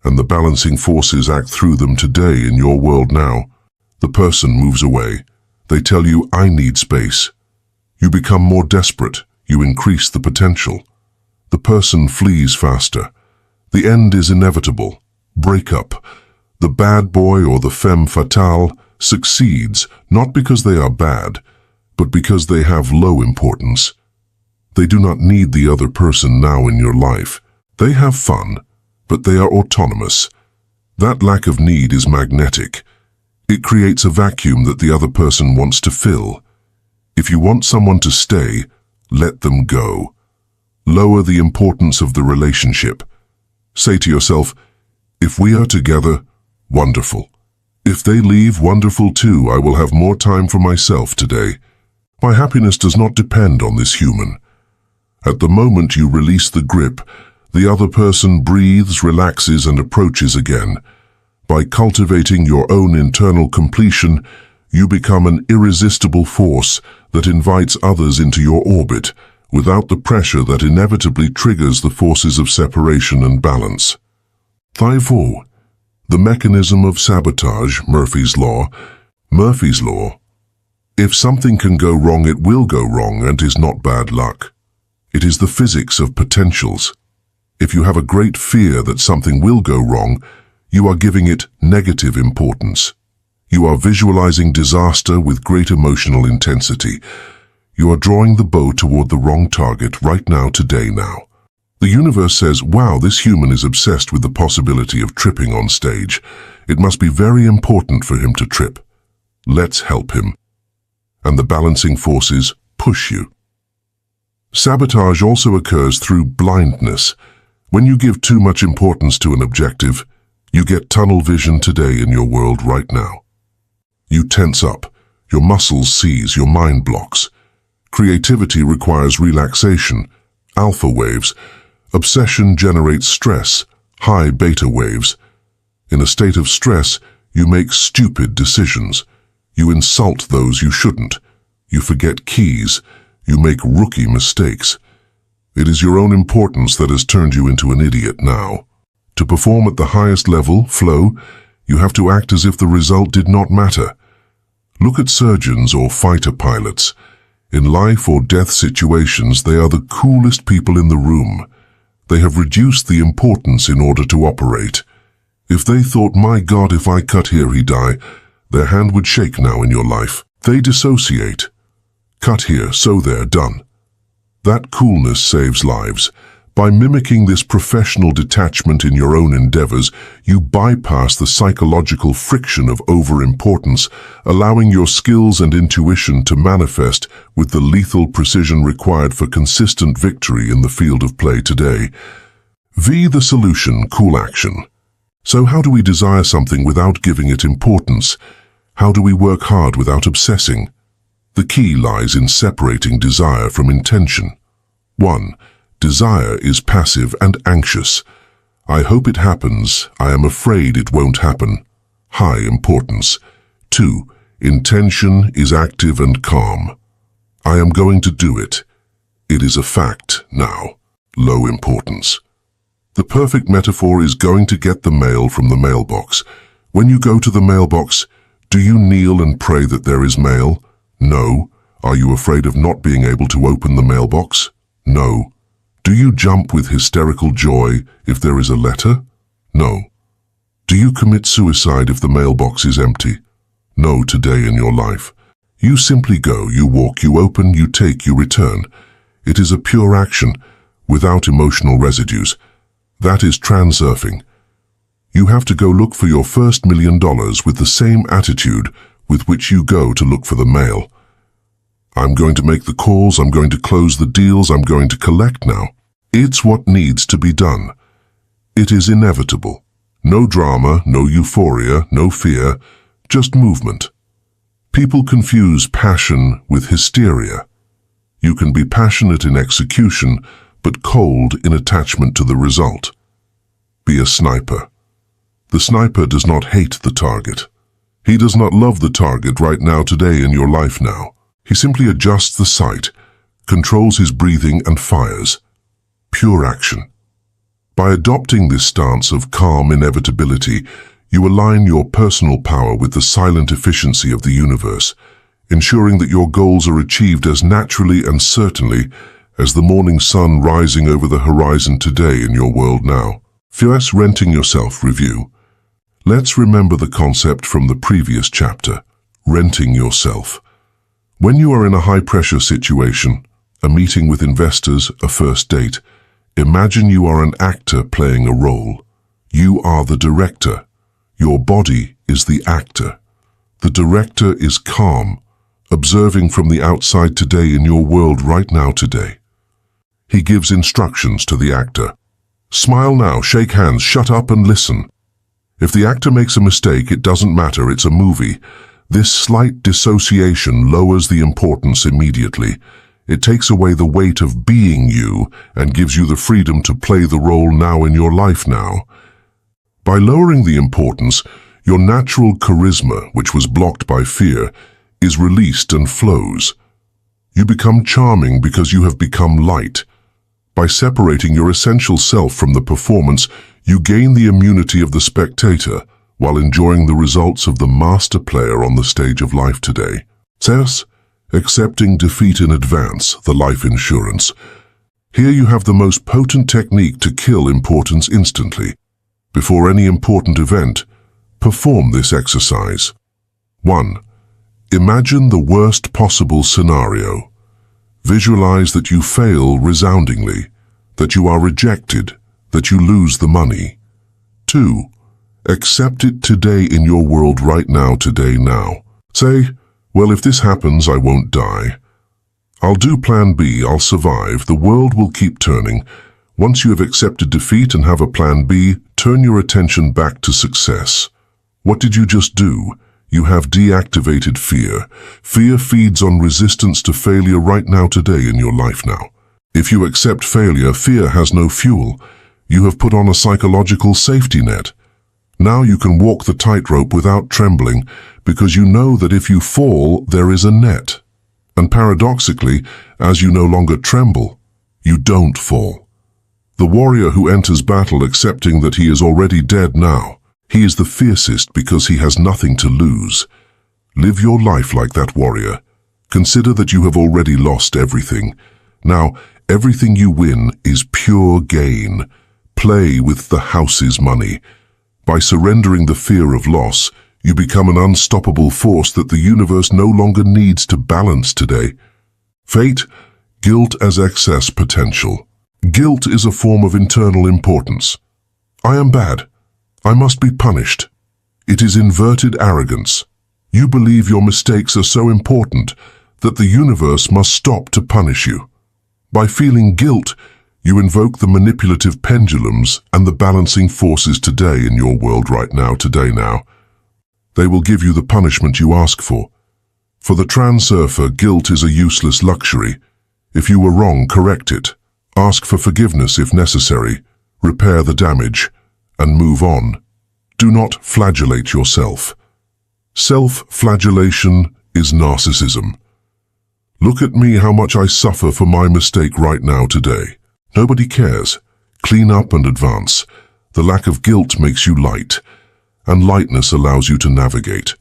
And the balancing forces act through them today in your world now. The person moves away. They tell you, "I need space." You become more desperate. You increase the potential. The person flees faster. The end is inevitable. Breakup. The bad boy or the femme fatale succeeds not because they are bad, but because they have low importance. They do not need the other person now in your life. They have fun, but they are autonomous. That lack of need is magnetic. It creates a vacuum that the other person wants to fill. If you want someone to stay, let them go. Lower the importance of the relationship. Say to yourself, if we are together, wonderful. If they leave, wonderful too. I will have more time for myself today. My happiness does not depend on this human. At the moment you release the grip, the other person breathes, relaxes, and approaches again. By cultivating your own internal completion, you become an irresistible force that invites others into your orbit, without the pressure that inevitably triggers the forces of separation and balance. 5. The mechanism of sabotage, Murphy's Law. Murphy's Law. If something can go wrong, it will go wrong and is not bad luck. It is the physics of potentials. If you have a great fear that something will go wrong, you are giving it negative importance. You are visualizing disaster with great emotional intensity. You are drawing the bow toward the wrong target right now, today now. The universe says, wow, this human is obsessed with the possibility of tripping on stage. It must be very important for him to trip. Let's help him. And the balancing forces push you. Sabotage also occurs through blindness. When you give too much importance to an objective, you get tunnel vision today in your world right now. You tense up, your muscles seize, your mind blocks. Creativity requires relaxation, alpha waves. Obsession generates stress, high beta waves. In a state of stress, you make stupid decisions. You insult those you shouldn't. You forget keys. You make rookie mistakes. It is your own importance that has turned you into an idiot now. To perform at the highest level, flow, you have to act as if the result did not matter. Look at surgeons or fighter pilots. In life or death situations, they are the coolest people in the room. They have reduced the importance in order to operate. If they thought, my God, if I cut here, he die, their hand would shake now in your life. They dissociate. Cut here, sew there, done. That coolness saves lives. By mimicking this professional detachment in your own endeavors, you bypass the psychological friction of over-importance, allowing your skills and intuition to manifest with the lethal precision required for consistent victory in the field of play today. The solution, cool action. So how do we desire something without giving it importance? How do we work hard without obsessing? The key lies in separating desire from intention. 1. Desire is passive and anxious. I hope it happens. I am afraid it won't happen. High importance. 2. Intention is active and calm. I am going to do it. It is a fact now. Low importance. The perfect metaphor is going to get the mail from the mailbox. When you go to the mailbox, do you kneel and pray that there is mail? No. Are you afraid of not being able to open the mailbox? No. Do you jump with hysterical joy if there is a letter? No. Do you commit suicide if the mailbox is empty? No today in your life. You simply go, you walk, you open, you take, you return. It is a pure action, without emotional residues. That is transurfing. You have to go look for your first $1 million with the same attitude with which you go to look for the mail. I'm going to make the calls, I'm going to close the deals, I'm going to collect now. It's what needs to be done. It is inevitable. No drama, no euphoria, no fear, just movement. People confuse passion with hysteria. You can be passionate in execution, but cold in attachment to the result. Be a sniper. The sniper does not hate the target. He does not love the target right now today in your life now. He simply adjusts the sight, controls his breathing and fires. Pure action. By adopting this stance of calm inevitability, you align your personal power with the silent efficiency of the universe, ensuring that your goals are achieved as naturally and certainly as the morning sun rising over the horizon today in your world now. First, renting yourself review. Let's remember the concept from the previous chapter, renting yourself. When you are in a high-pressure situation, a meeting with investors, a first date, imagine you are an actor playing a role. You are the director. Your body is the actor. The director is calm, observing from the outside today in your world right now today. He gives instructions to the actor. Smile now, shake hands, shut up and listen. If the actor makes a mistake, it doesn't matter, it's a movie. This slight dissociation lowers the importance immediately. It takes away the weight of being you and gives you the freedom to play the role now in your life now. By lowering the importance, your natural charisma, which was blocked by fear, is released and flows. You become charming because you have become light. By separating your essential self from the performance, you gain the immunity of the spectator while enjoying the results of the master player on the stage of life today. Thus, accepting defeat in advance, the life insurance. Here you have the most potent technique to kill importance instantly. Before any important event, perform this exercise. 1. Imagine the worst possible scenario. Visualize that you fail resoundingly, that you are rejected, that you lose the money. 2. Accept it today in your world right now, today now. Say, well, if this happens, I won't die. I'll do plan B, I'll survive, the world will keep turning. Once you have accepted defeat and have a plan B, turn your attention back to success. What did you just do? You have deactivated fear. Fear feeds on resistance to failure right now today in your life now. If you accept failure, fear has no fuel. You have put on a psychological safety net. Now you can walk the tightrope without trembling because you know that if you fall, there is a net. And paradoxically, as you no longer tremble, you don't fall. The warrior who enters battle accepting that he is already dead now, he is the fiercest because he has nothing to lose. Live your life like that warrior. Consider that you have already lost everything. Now, everything you win is pure gain. Play with the house's money. By surrendering the fear of loss, you become an unstoppable force that the universe no longer needs to balance today. Fate, guilt as excess potential. Guilt is a form of internal importance. I am bad. I must be punished. It is inverted arrogance. You believe your mistakes are so important that the universe must stop to punish you. By feeling guilt, you invoke the manipulative pendulums and the balancing forces today in your world right now, today now. They will give you the punishment you ask for. For the transurfer, guilt is a useless luxury. If you were wrong, correct it. Ask for forgiveness if necessary. Repair the damage and move on. Do not flagellate yourself. Self-flagellation is narcissism. Look at me, how much I suffer for my mistake right now today. Nobody cares. Clean up and advance. The lack of guilt makes you light, and lightness allows you to navigate.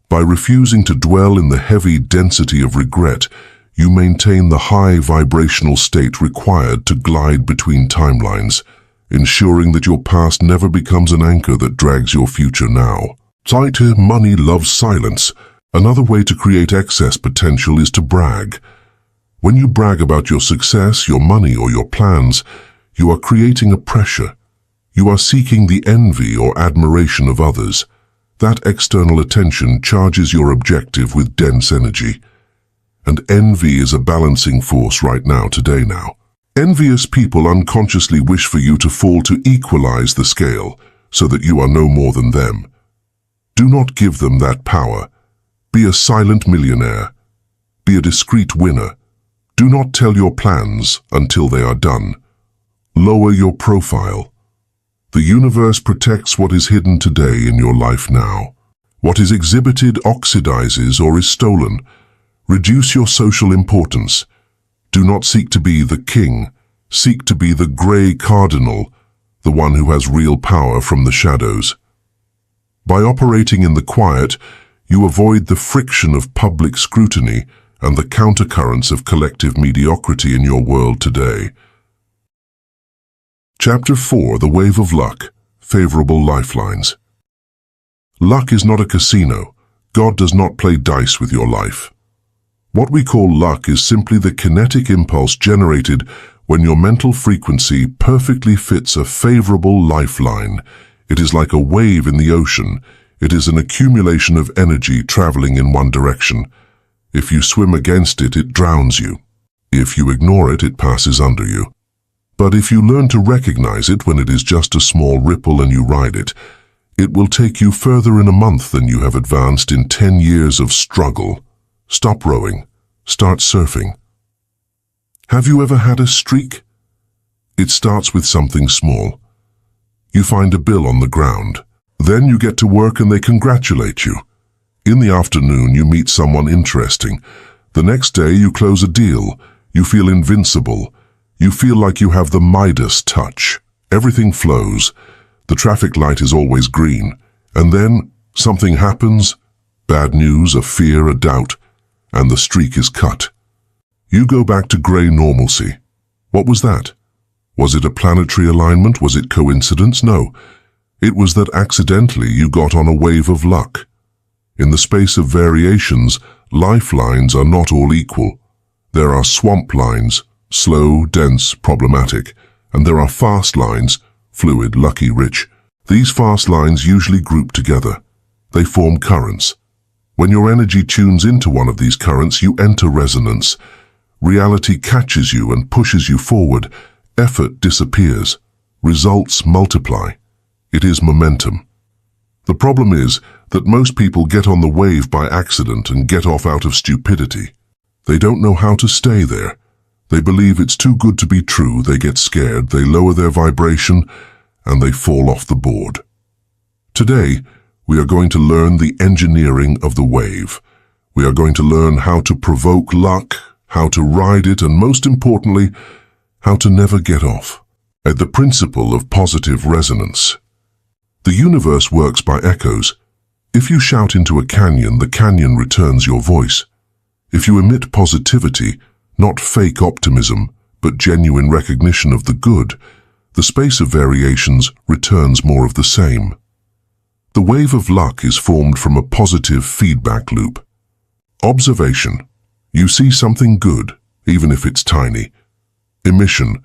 By refusing to dwell in the heavy density of regret, you maintain the high vibrational state required to glide between timelines, ensuring that your past never becomes an anchor that drags your future now. Tighter money loves silence. Another way to create excess potential is to brag. When you brag about your success, your money, or your plans, you are creating a pressure. You are seeking the envy or admiration of others. That external attention charges your objective with dense energy. And envy is a balancing force right now, today now. Envious people unconsciously wish for you to fall to equalize the scale so that you are no more than them. Do not give them that power. Be a silent millionaire. Be a discreet winner. Do not tell your plans until they are done. Lower your profile. The universe protects what is hidden today in your life now. What is exhibited oxidizes or is stolen. Reduce your social importance. Do not seek to be the king. Seek to be the gray cardinal, the one who has real power from the shadows. By operating in the quiet, you avoid the friction of public scrutiny and the countercurrents of collective mediocrity in your world today. Chapter 4: The Wave of Luck, Favorable Lifelines. Luck is not a casino. God does not play dice with your life. What we call luck is simply the kinetic impulse generated when your mental frequency perfectly fits a favorable lifeline. It is like a wave in the ocean. It is an accumulation of energy traveling in one direction. If you swim against it, it drowns you. If you ignore it, it passes under you. But if you learn to recognize it when it is just a small ripple and you ride it, it will take you further in a month than you have advanced in 10 years of struggle. Stop rowing. Start surfing. Have you ever had a streak? It starts with something small. You find a bill on the ground. Then you get to work and they congratulate you. In the afternoon, you meet someone interesting. The next day, you close a deal. You feel invincible. You feel like you have the Midas touch. Everything flows. The traffic light is always green. And then something happens. Bad news, a fear, a doubt. And the streak is cut. You go back to gray normalcy. What was that? Was it a planetary alignment? Was it coincidence? No. It was that accidentally you got on a wave of luck. In the space of variations, lifelines are not all equal. There are swamp lines, slow, dense, problematic, and there are fast lines, fluid, lucky, rich. These fast lines usually group together. They form currents. When your energy tunes into one of these currents, you enter resonance. Reality catches you and pushes you forward. Effort disappears. Results multiply. It is momentum. The problem is that most people get on the wave by accident and get off out of stupidity. They don't know how to stay there. They believe it's too good to be true. They get scared, they lower their vibration, and they fall off the board. Today, we are going to learn the engineering of the wave. We are going to learn how to provoke luck, how to ride it, and most importantly, how to never get off. At the principle of positive resonance. The universe works by echoes. If you shout into a canyon, the canyon returns your voice. If you emit positivity, not fake optimism, but genuine recognition of the good, the space of variations returns more of the same. The wave of luck is formed from a positive feedback loop. Observation. You see something good. even if it's tiny. Emission: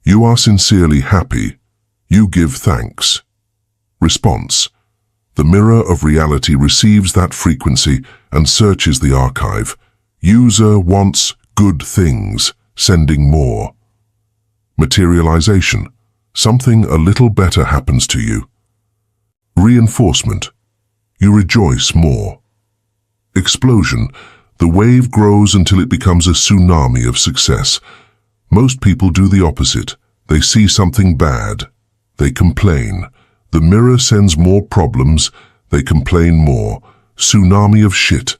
you are sincerely happy. You give thanks. Response: the mirror of reality receives that frequency and searches the archive. User wants good things, sending more. Materialization: something a little better happens to you. Reinforcement: you rejoice more. Explosion: the wave grows until it becomes a tsunami of success. Most people do the opposite. They see something bad. They complain. The mirror sends more problems. They complain more. Tsunami of shit.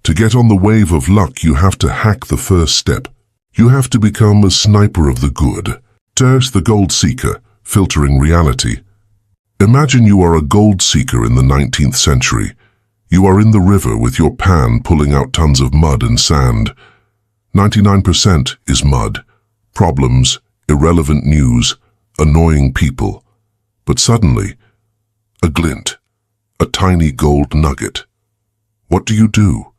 To get on the wave of luck, you have to hack the first step. You have to become a sniper of the good. Ters the gold seeker, filtering reality. Imagine you are a gold seeker in the 19th century. You are in the river with your pan pulling out tons of mud and sand. 99% is mud. Problems, irrelevant news, annoying people. But suddenly, a glint, a tiny gold nugget. What do?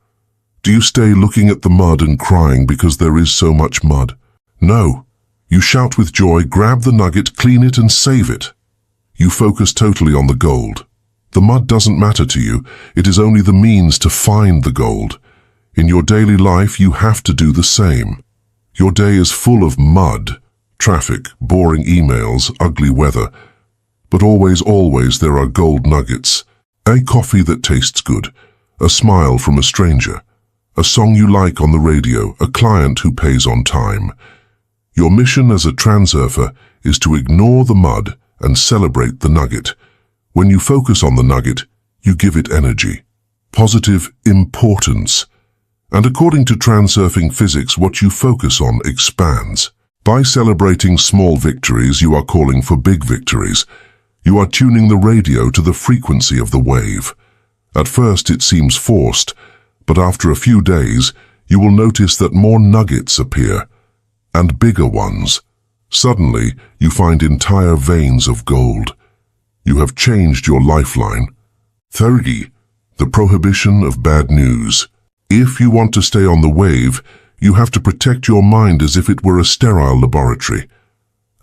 Do you stay looking at the mud and crying because there is so much mud? No. You shout with joy, grab the nugget, clean it and save it. You focus totally on the gold. The mud doesn't matter to you. It is only the means to find the gold. In your daily life, you have to do the same. Your day is full of mud, traffic, boring emails, ugly weather. But always there are gold nuggets. A coffee that tastes good, a smile from a stranger, a song you like on the radio, a client who pays on time. Your mission as a transurfer is to ignore the mud and celebrate the nugget. When you focus on the nugget, you give it energy, positive importance. And according to transurfing physics, what you focus on expands. By celebrating small victories, you are calling for big victories. You are tuning the radio to the frequency of the wave. At first it seems forced, but after a few days, you will notice that more nuggets appear, and bigger ones. Suddenly, you find entire veins of gold. You have changed your lifeline. 30. The prohibition of bad news. If you want to stay on the wave, you have to protect your mind as if it were a sterile laboratory.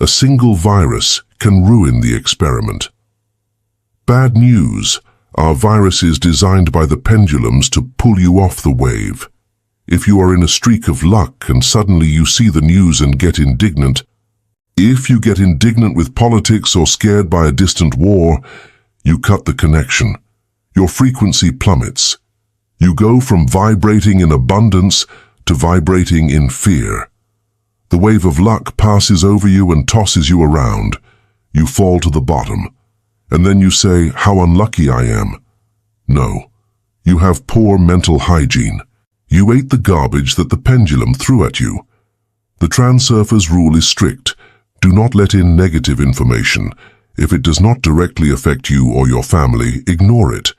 A single virus can ruin the experiment. Bad news are viruses designed by the pendulums to pull you off the wave. If you are in a streak of luck and suddenly you see the news and get indignant, if you get indignant with politics or scared by a distant war, you cut the connection. Your frequency plummets. You go from vibrating in abundance to vibrating in fear. The wave of luck passes over you and tosses you around. You fall to the bottom. And then you say, "How unlucky I am." No. You have poor mental hygiene. You ate the garbage that the pendulum threw at you. The transurfer's rule is strict. Do not let in negative information. If it does not directly affect you or your family, ignore it.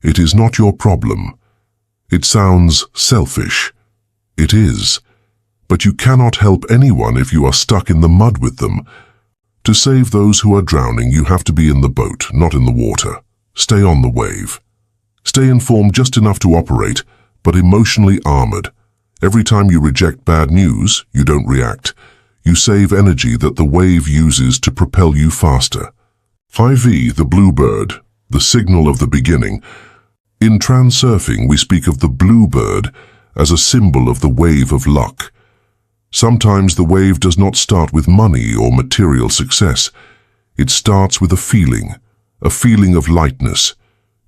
It is not your problem. It sounds selfish. It is. But you cannot help anyone if you are stuck in the mud with them. To save those who are drowning, you have to be in the boat, not in the water. Stay on the wave. Stay informed just enough to operate, but emotionally armored. Every time you reject bad news, you don't react. You save energy that the wave uses to propel you faster. 5e, the bluebird, the signal of the beginning. In transurfing, we speak of the bluebird as a symbol of the wave of luck. Sometimes the wave does not start with money or material success. It starts with a feeling of lightness.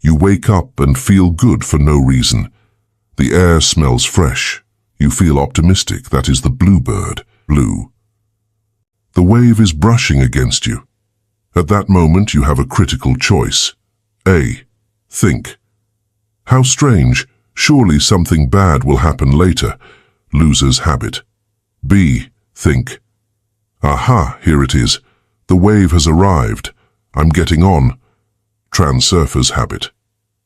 You wake up and feel good for no reason. The air smells fresh. You feel optimistic. That is the bluebird, blue. The wave is brushing against you. At that moment, you have a critical choice. A. Think. How strange. Surely something bad will happen later. Loser's habit. B. Think. Aha, here it is. The wave has arrived. I'm getting on. Transurfer's habit.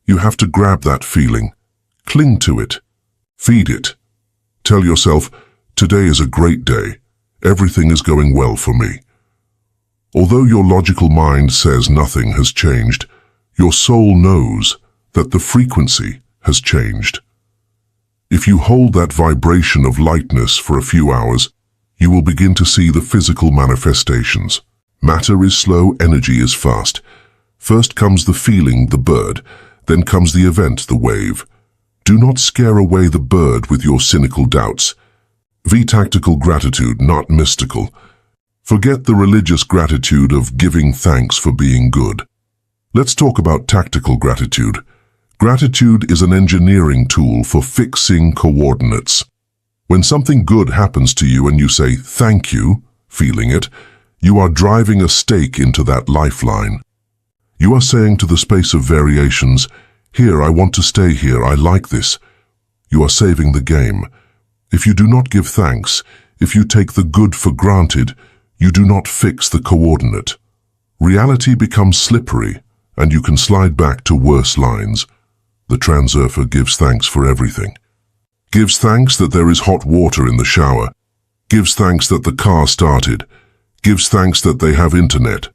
You have to grab that feeling. Cling to it. Feed it. Tell yourself, today is a great day. Everything is going well for me. Although your logical mind says nothing has changed, your soul knows that the frequency has changed. If you hold that vibration of lightness for a few hours, you will begin to see the physical manifestations. Matter is slow, energy is fast. First comes the feeling, the bird, then comes the event, the wave. Do not scare away the bird with your cynical doubts. Be tactical gratitude, not mystical. Forget the religious gratitude of giving thanks for being good. Let's talk about tactical gratitude. Gratitude is an engineering tool for fixing coordinates. When something good happens to you and you say thank you, feeling it, you are driving a stake into that lifeline. You are saying to the space of variations, here, I want to stay here, I like this. You are saving the game. If you do not give thanks, if you take the good for granted, you do not fix the coordinate. Reality becomes slippery, and you can slide back to worse lines. The transurfer gives thanks for everything. Gives thanks that there is hot water in the shower. Gives thanks that the car started. Gives thanks that they have internet.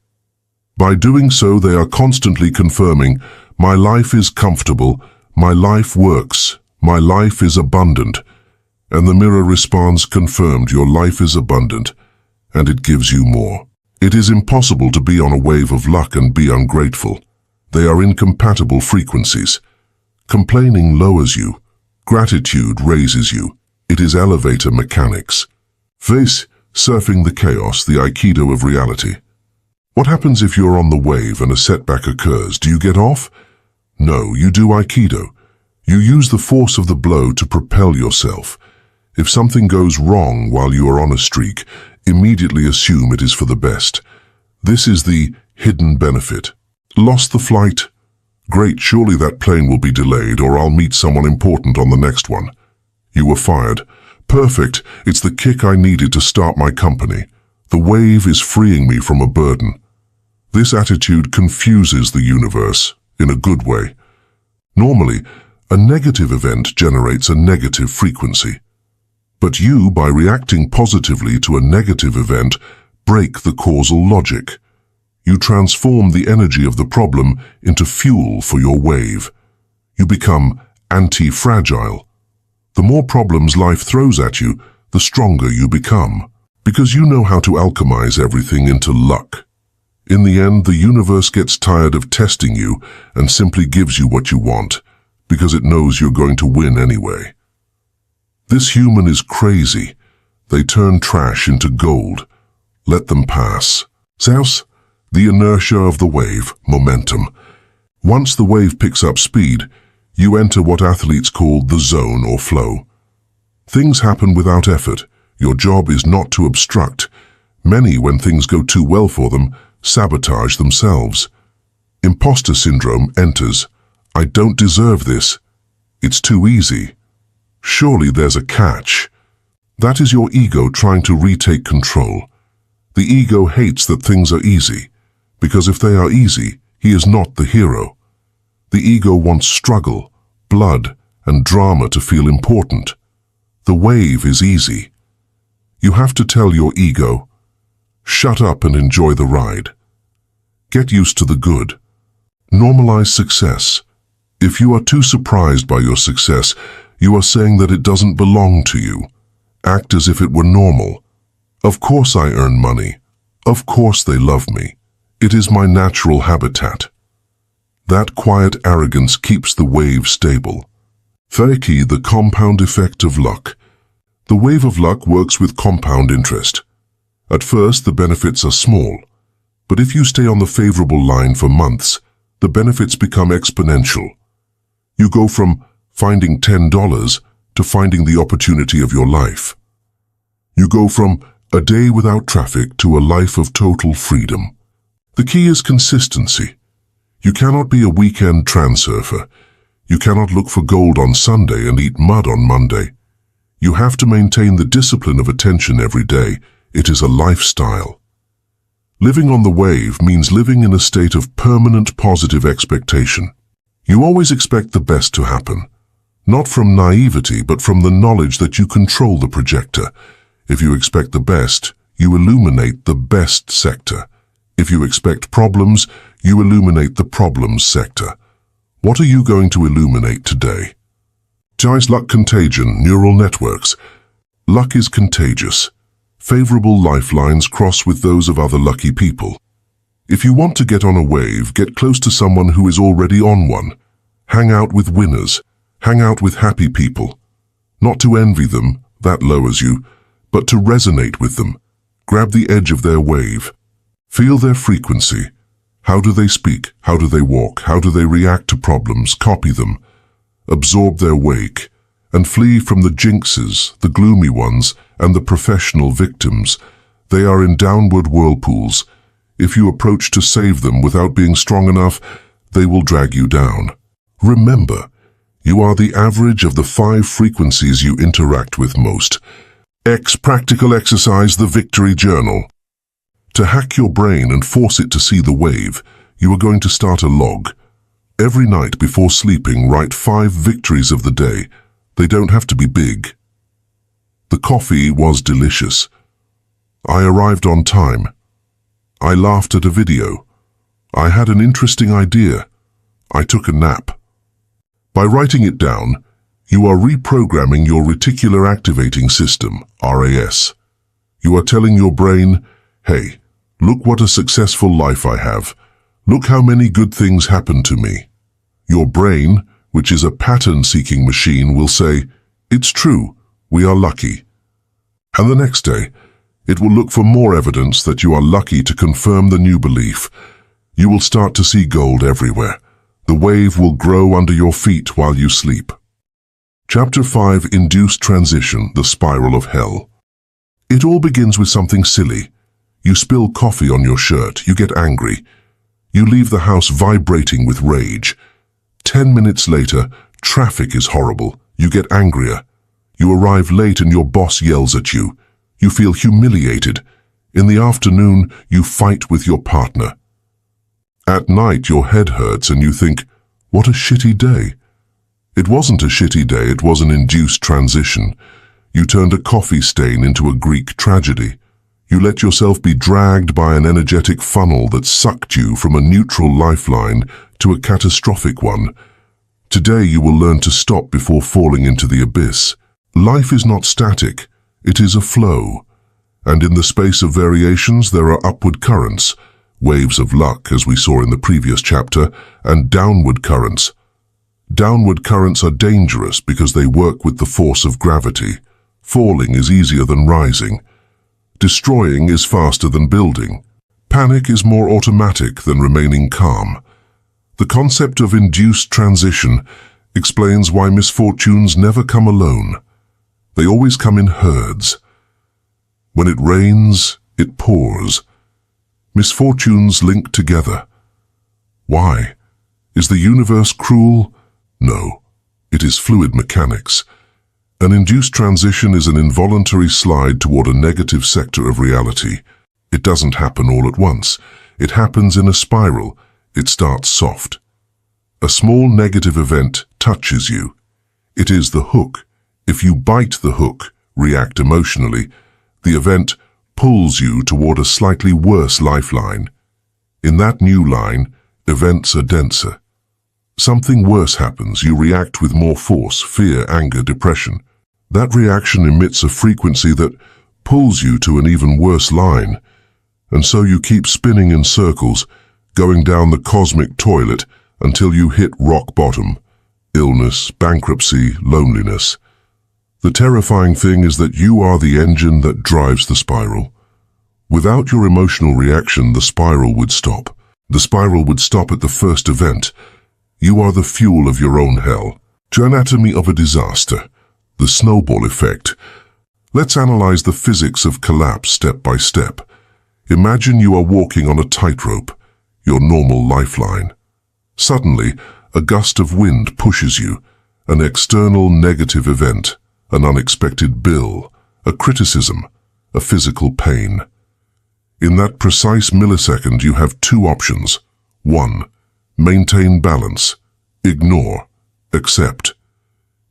By doing so, they are constantly confirming, my life is comfortable, my life works, my life is abundant. And the mirror responds, confirmed, your life is abundant, and it gives you more. It is impossible to be on a wave of luck and be ungrateful. They are incompatible frequencies. Complaining lowers you. Gratitude raises you. It is elevator mechanics. Face surfing the chaos, the Aikido of reality. What happens if you're on the wave and a setback occurs? Do you get off? No, you do Aikido. You use the force of the blow to propel yourself. If something goes wrong while you are on a streak, immediately assume it is for the best. This is the hidden benefit. Lost the flight? Great, surely that plane will be delayed, or I'll meet someone important on the next one. You were fired. Perfect, it's the kick I needed to start my company. The wave is freeing me from a burden. This attitude confuses the universe, in a good way. Normally, a negative event generates a negative frequency. But you, by reacting positively to a negative event, break the causal logic. You transform the energy of the problem into fuel for your wave. You become anti-fragile. The more problems life throws at you, the stronger you become, because you know how to alchemize everything into luck. In the end, the universe gets tired of testing you and simply gives you what you want, because it knows you're going to win anyway. This human is crazy. They turn trash into gold. Let them pass. Zeus, the inertia of the wave, momentum. Once the wave picks up speed, you enter what athletes call the zone or flow. Things happen without effort. Your job is not to obstruct. Many, when things go too well for them, sabotage themselves. Imposter syndrome enters. I don't deserve this. It's too easy. Surely there's a catch. That is your ego trying to retake control. The ego hates that things are easy, because if they are easy, he is not the hero. The ego wants struggle, blood, and drama to feel important. The wave is easy. You have to tell your ego, shut up and enjoy the ride. Get used to the good. Normalize success. If you are too surprised by your success, you are saying that it doesn't belong to you. Act as if it were normal. Of course I earn money. Of course they love me. It is my natural habitat. That quiet arrogance keeps the wave stable. Reiki, the compound effect of luck. The wave of luck works with compound interest. At first, the benefits are small, but if you stay on the favorable line for months, the benefits become exponential. You go from finding $10 to finding the opportunity of your life. You go from a day without traffic to a life of total freedom. The key is consistency. You cannot be a weekend transurfer. You cannot look for gold on Sunday and eat mud on Monday. You have to maintain the discipline of attention every day. It is a lifestyle. Living on the wave means living in a state of permanent positive expectation. You always expect the best to happen, not from naivety, but from the knowledge that you control the projector. If you expect the best, you illuminate the best sector. If you expect problems, you illuminate the problems sector. What are you going to illuminate today? Giant luck contagion, neural networks. Luck is contagious. Favorable lifelines cross with those of other lucky people. If you want to get on a wave, get close to someone who is already on one. Hang out with winners. Hang out with happy people. Not to envy them, that lowers you, but to resonate with them. Grab the edge of their wave. Feel their frequency. How do they speak? How do they walk? How do they react to problems? Copy them. Absorb their wake, and flee from the jinxes, the gloomy ones, and the professional victims. They are in downward whirlpools. If you approach to save them without being strong enough, they will drag you down. Remember, you are the average of the 5 frequencies you interact with most. Practical exercise, the Victory Journal. To hack your brain and force it to see the wave, you are going to start a log. Every night before sleeping, write 5 victories of the day. They don't have to be big. The coffee was delicious. I arrived on time. I laughed at a video. I had an interesting idea. I took a nap. By writing it down, you are reprogramming your reticular activating system, RAS. You are telling your brain, hey, look what a successful life I have. Look how many good things happen to me. Your brain, which is a pattern-seeking machine, will say, it's true, we are lucky. And the next day, it will look for more evidence that you are lucky to confirm the new belief. You will start to see gold everywhere. The wave will grow under your feet while you sleep. Chapter 5, Induced Transition, the Spiral of Hell. It all begins with something silly. You spill coffee on your shirt, you get angry. You leave the house vibrating with rage. 10 minutes later, traffic is horrible. You get angrier. You arrive late and your boss yells at you. You feel humiliated. In the afternoon, you fight with your partner. At night, your head hurts and you think, what a shitty day. It wasn't a shitty day, it was an induced transition. You turned a coffee stain into a Greek tragedy. You let yourself be dragged by an energetic funnel that sucked you from a neutral lifeline to a catastrophic one. Today you will learn to stop before falling into the abyss. Life is not static, it is a flow. And in the space of variations there are upward currents, waves of luck as we saw in the previous chapter, and downward currents. Downward currents are dangerous because they work with the force of gravity. Falling is easier than rising. Destroying is faster than building. Panic is more automatic than remaining calm. The concept of induced transition explains why misfortunes never come alone. They always come in herds. When it rains, it pours. Misfortunes link together. Why? Is the universe cruel? No, it is fluid mechanics. An induced transition is an involuntary slide toward a negative sector of reality. It doesn't happen all at once. It happens in a spiral. It starts soft. A small negative event touches you. It is the hook. If you bite the hook, react emotionally, the event pulls you toward a slightly worse lifeline. In that new line, events are denser. Something worse happens. You react with more force, fear, anger, depression. That reaction emits a frequency that pulls you to an even worse line. And so you keep spinning in circles, going down the cosmic toilet until you hit rock bottom. Illness, bankruptcy, loneliness. The terrifying thing is that you are the engine that drives the spiral. Without your emotional reaction, the spiral would stop. The spiral would stop at the first event. You are the fuel of your own hell. Anatomy of a disaster. The snowball effect. Let's analyze the physics of collapse step by step. Imagine you are walking on a tightrope, your normal lifeline. Suddenly, a gust of wind pushes you, an external negative event, an unexpected bill, a criticism, a physical pain. In that precise millisecond, you have 2 options. 1. Maintain balance. Ignore. Accept.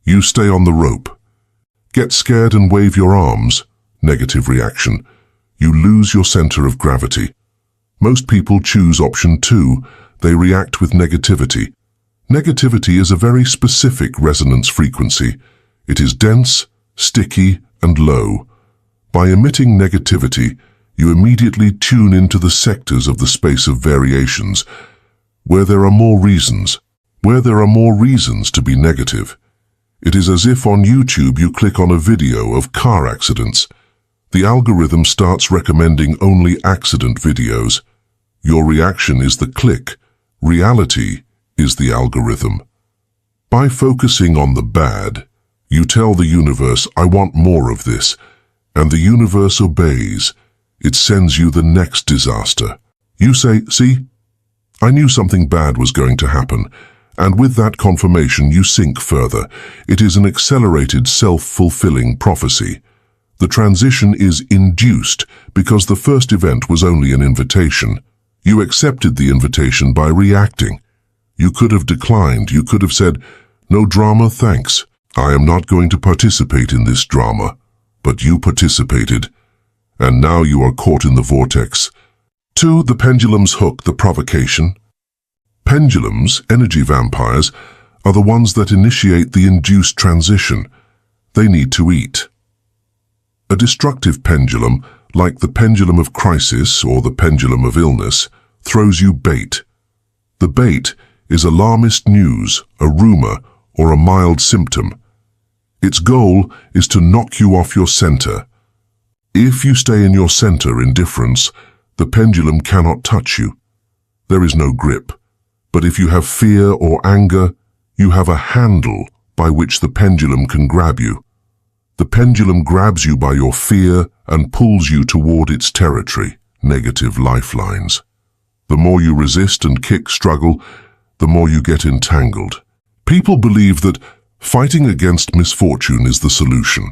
You stay on the rope. Get scared and wave your arms. Negative reaction. You lose your center of gravity. Most people choose option 2. They react with negativity. Negativity is a very specific resonance frequency. It is dense, sticky, and low. By emitting negativity, you immediately tune into the sectors of the space of variations, where there are more reasons to be negative. It is as if on YouTube you click on a video of car accidents. The algorithm starts recommending only accident videos. Your reaction is the click. Reality is the algorithm. By focusing on the bad, you tell the universe, I want more of this, and the universe obeys. It sends you the next disaster. You say, see, I knew something bad was going to happen, and with that confirmation you sink further. It is an accelerated self-fulfilling prophecy. The transition is induced because the first event was only an invitation. You accepted the invitation by reacting. You could have declined. You could have said, no drama, thanks. I am not going to participate in this drama. But you participated, and now you are caught in the vortex. 2. The pendulum's hook, the provocation. Pendulums, energy vampires, are the ones that initiate the induced transition. They need to eat. A destructive pendulum, like the pendulum of crisis or the pendulum of illness, throws you bait. The bait is alarmist news, a rumor, or a mild symptom. Its goal is to knock you off your center. If you stay in your center in difference, the pendulum cannot touch you. There is no grip. But if you have fear or anger, you have a handle by which the pendulum can grab you. The pendulum grabs you by your fear and pulls you toward its territory, negative lifelines. The more you resist and struggle, the more you get entangled. People believe that fighting against misfortune is the solution.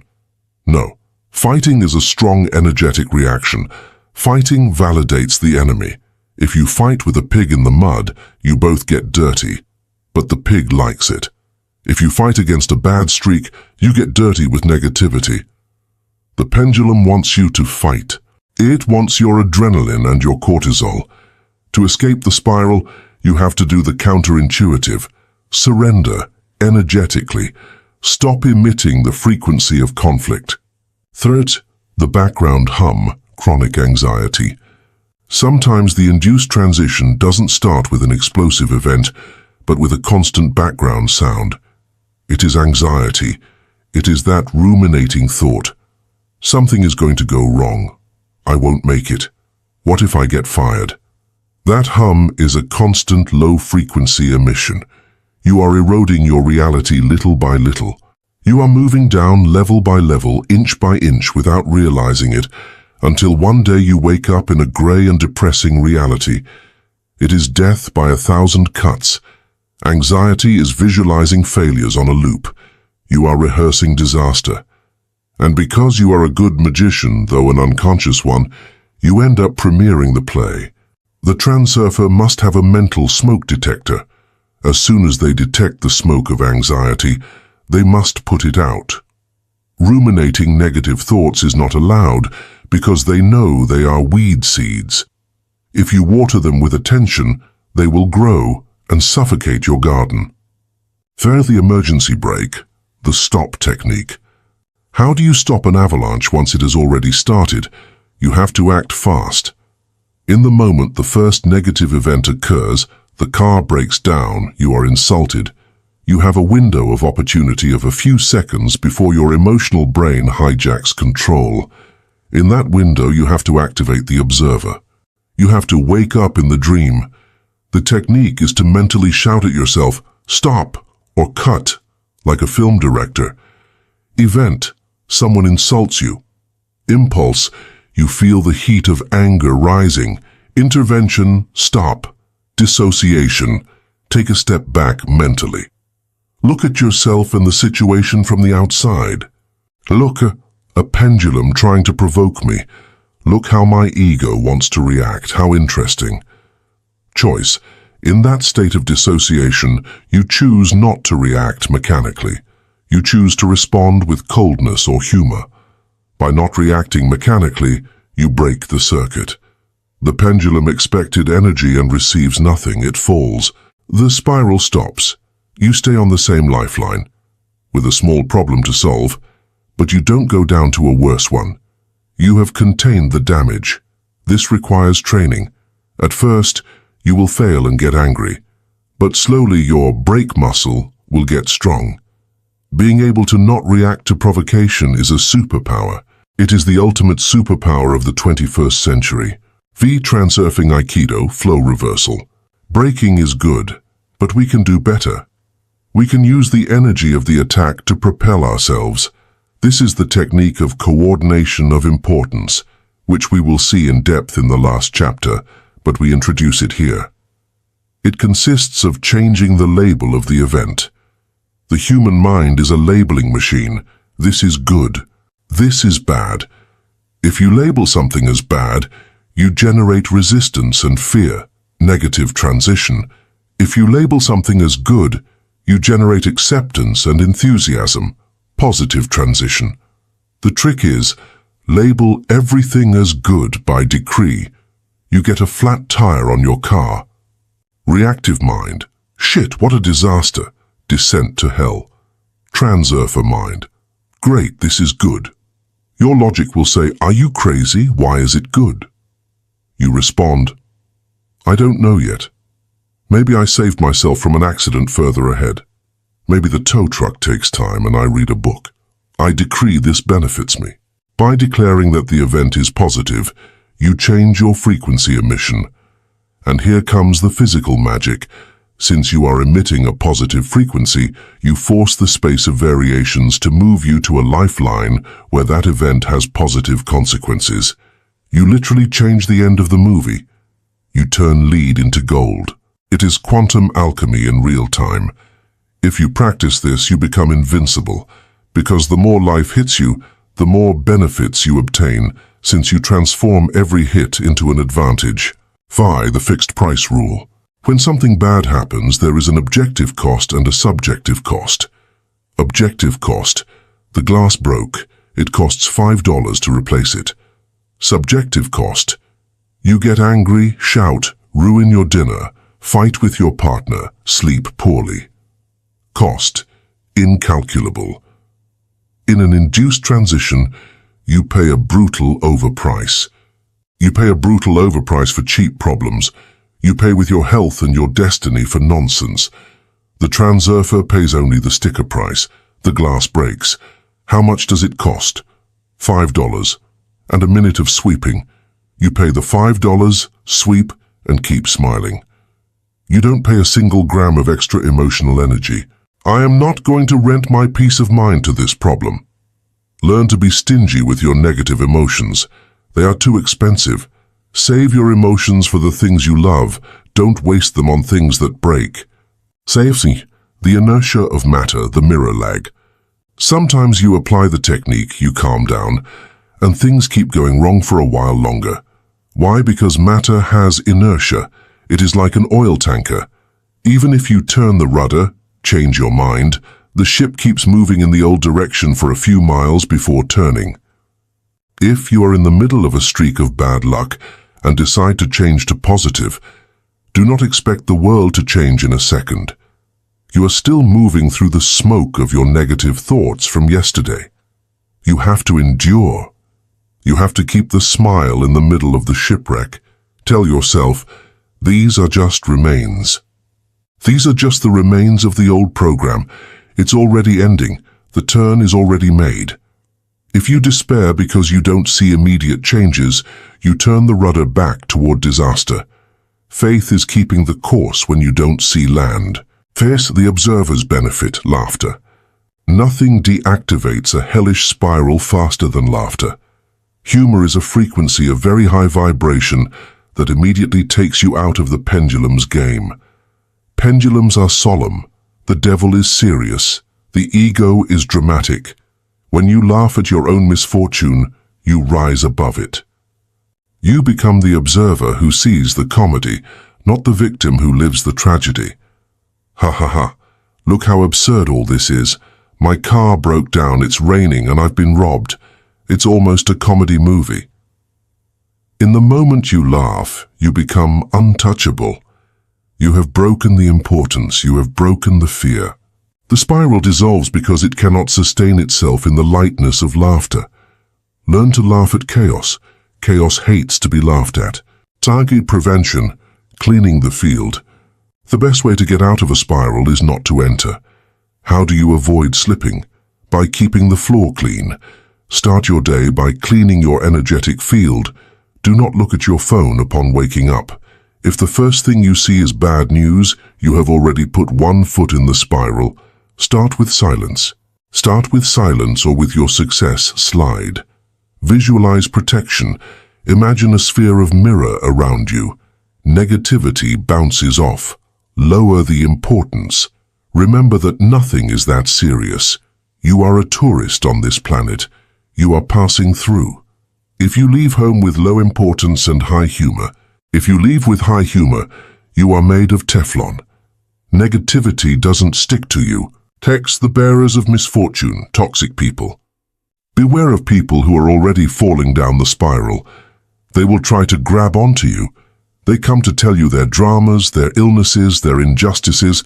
No, fighting is a strong energetic reaction. Fighting validates the enemy. If you fight with a pig in the mud, you both get dirty, but the pig likes it. If you fight against a bad streak, you get dirty with negativity. The pendulum wants you to fight. It wants your adrenaline and your cortisol. To escape the spiral, you have to do the counterintuitive. Surrender, energetically. Stop emitting the frequency of conflict. 3. The background hum, chronic anxiety. Sometimes the induced transition doesn't start with an explosive event, but with a constant background sound. It is anxiety. It is that ruminating thought. Something is going to go wrong. I won't make it. What if I get fired? That hum is a constant low-frequency emission. You are eroding your reality little by little. You are moving down level by level, inch by inch, without realizing it, until one day you wake up in a gray and depressing reality. It is death by 1,000 cuts. Anxiety is visualizing failures on a loop. You are rehearsing disaster. And because you are a good magician, though an unconscious one, you end up premiering the play. The transurfer must have a mental smoke detector. As soon as they detect the smoke of anxiety, they must put it out. Ruminating negative thoughts is not allowed because they know they are weed seeds. If you water them with attention, they will grow and suffocate your garden. 3. The emergency brake, the stop technique. How do you stop an avalanche once it has already started? You have to act fast. In the moment the first negative event occurs, the car breaks down, you are insulted. You have a window of opportunity of a few seconds before your emotional brain hijacks control. In that window you have to activate the observer. You have to wake up in the dream. The technique is to mentally shout at yourself, stop, or cut, like a film director. Event, someone insults you. Impulse, you feel the heat of anger rising. Intervention, stop. Dissociation, take a step back mentally. Look at yourself and the situation from the outside. Look, a pendulum trying to provoke me. Look how my ego wants to react, how interesting. Choice. In that state of dissociation, you choose not to react mechanically. You choose to respond with coldness or humor. By not reacting mechanically, you break the circuit. The pendulum expected energy and receives nothing. It falls. The spiral stops. You stay on the same lifeline, with a small problem to solve, but you don't go down to a worse one. You have contained the damage. This requires training. At first, you will fail and get angry, but slowly your brake muscle will get strong. Being able to not react to provocation is a superpower. It is the ultimate superpower of the 21st century. Transurfing Aikido, flow reversal. Braking is good, but we can do better. We can use the energy of the attack to propel ourselves. This is the technique of coordination of importance, which we will see in depth in the last chapter, but we introduce it here. It consists of changing the label of the event. The human mind is a labeling machine. This is good. This is bad. If you label something as bad, you generate resistance and fear, negative transition. If you label something as good, you generate acceptance and enthusiasm, positive transition. The trick is, label everything as good by decree. You get a flat tire on your car. Reactive mind. Shit, what a disaster. Descent to hell. Transurfer mind. Great, this is good. Your logic will say, are you crazy? Why is it good? You respond, I don't know yet. Maybe I saved myself from an accident further ahead. Maybe the tow truck takes time and I read a book. I decree this benefits me. By declaring that the event is positive, you change your frequency emission. And here comes the physical magic. Since you are emitting a positive frequency, you force the space of variations to move you to a lifeline where that event has positive consequences. You literally change the end of the movie. You turn lead into gold. It is quantum alchemy in real time. If you practice this, you become invincible, because the more life hits you, the more benefits you obtain, since you transform every hit into an advantage. The fixed price rule. When something bad happens, there is an objective cost and a subjective cost. Objective cost. The glass broke. It costs $5 to replace it. Subjective cost. You get angry, shout, ruin your dinner, fight with your partner, sleep poorly. Cost. Incalculable. In an induced transition, you pay a brutal overprice. You pay a brutal overprice for cheap problems. You pay with your health and your destiny for nonsense. The transurfer pays only the sticker price. The glass breaks. How much does it cost? $5. And a minute of sweeping. You pay the $5, sweep, and keep smiling. You don't pay a single gram of extra emotional energy. I am not going to rent my peace of mind to this problem. Learn to be stingy with your negative emotions. They are too expensive. Save your emotions for the things you love. Don't waste them on things that break. The inertia of matter, the mirror lag. Sometimes you apply the technique, you calm down, and things keep going wrong for a while longer. Why? Because matter has inertia. It is like an oil tanker. Even if you turn the rudder, change your mind, the ship keeps moving in the old direction for a few miles before turning. If you are in the middle of a streak of bad luck and decide to change to positive, do not expect the world to change in a second. You are still moving through the smoke of your negative thoughts from yesterday. You have to endure. You have to keep the smile in the middle of the shipwreck. Tell yourself, these are just remains. These are just the remains of the old program. It's already ending. The turn is already made. If you despair because you don't see immediate changes, you turn the rudder back toward disaster. Faith is keeping the course when you don't see land. Face the observer's benefit, laughter. Nothing deactivates a hellish spiral faster than laughter. Humor is a frequency of very high vibration that immediately takes you out of the pendulum's game. Pendulums are solemn. The devil is serious. The ego is dramatic. When you laugh at your own misfortune, you rise above it. You become the observer who sees the comedy, not the victim who lives the tragedy. Ha ha ha. Look how absurd all this is. My car broke down, it's raining, and I've been robbed. It's almost a comedy movie. In the moment you laugh, you become untouchable. You have broken the importance, you have broken the fear. The spiral dissolves because it cannot sustain itself in the lightness of laughter. Learn to laugh at chaos. Chaos hates to be laughed at. Target prevention, cleaning the field. The best way to get out of a spiral is not to enter. How do you avoid slipping? By keeping the floor clean. Start your day by cleaning your energetic field. Do not look at your phone upon waking up. If the first thing you see is bad news, you have already put one foot in the spiral. Start with silence. Start with silence, or with your success slide. Visualize protection. Imagine a sphere of mirror around you. Negativity bounces off. Lower the importance. Remember that nothing is that serious. You are a tourist on this planet. You are passing through. If you leave home with low importance and high humor, if you leave with high humor, you are made of Teflon. Negativity doesn't stick to you. Text the bearers of misfortune, toxic people. Beware of people who are already falling down the spiral. They will try to grab onto you. They come to tell you their dramas, their illnesses, their injustices.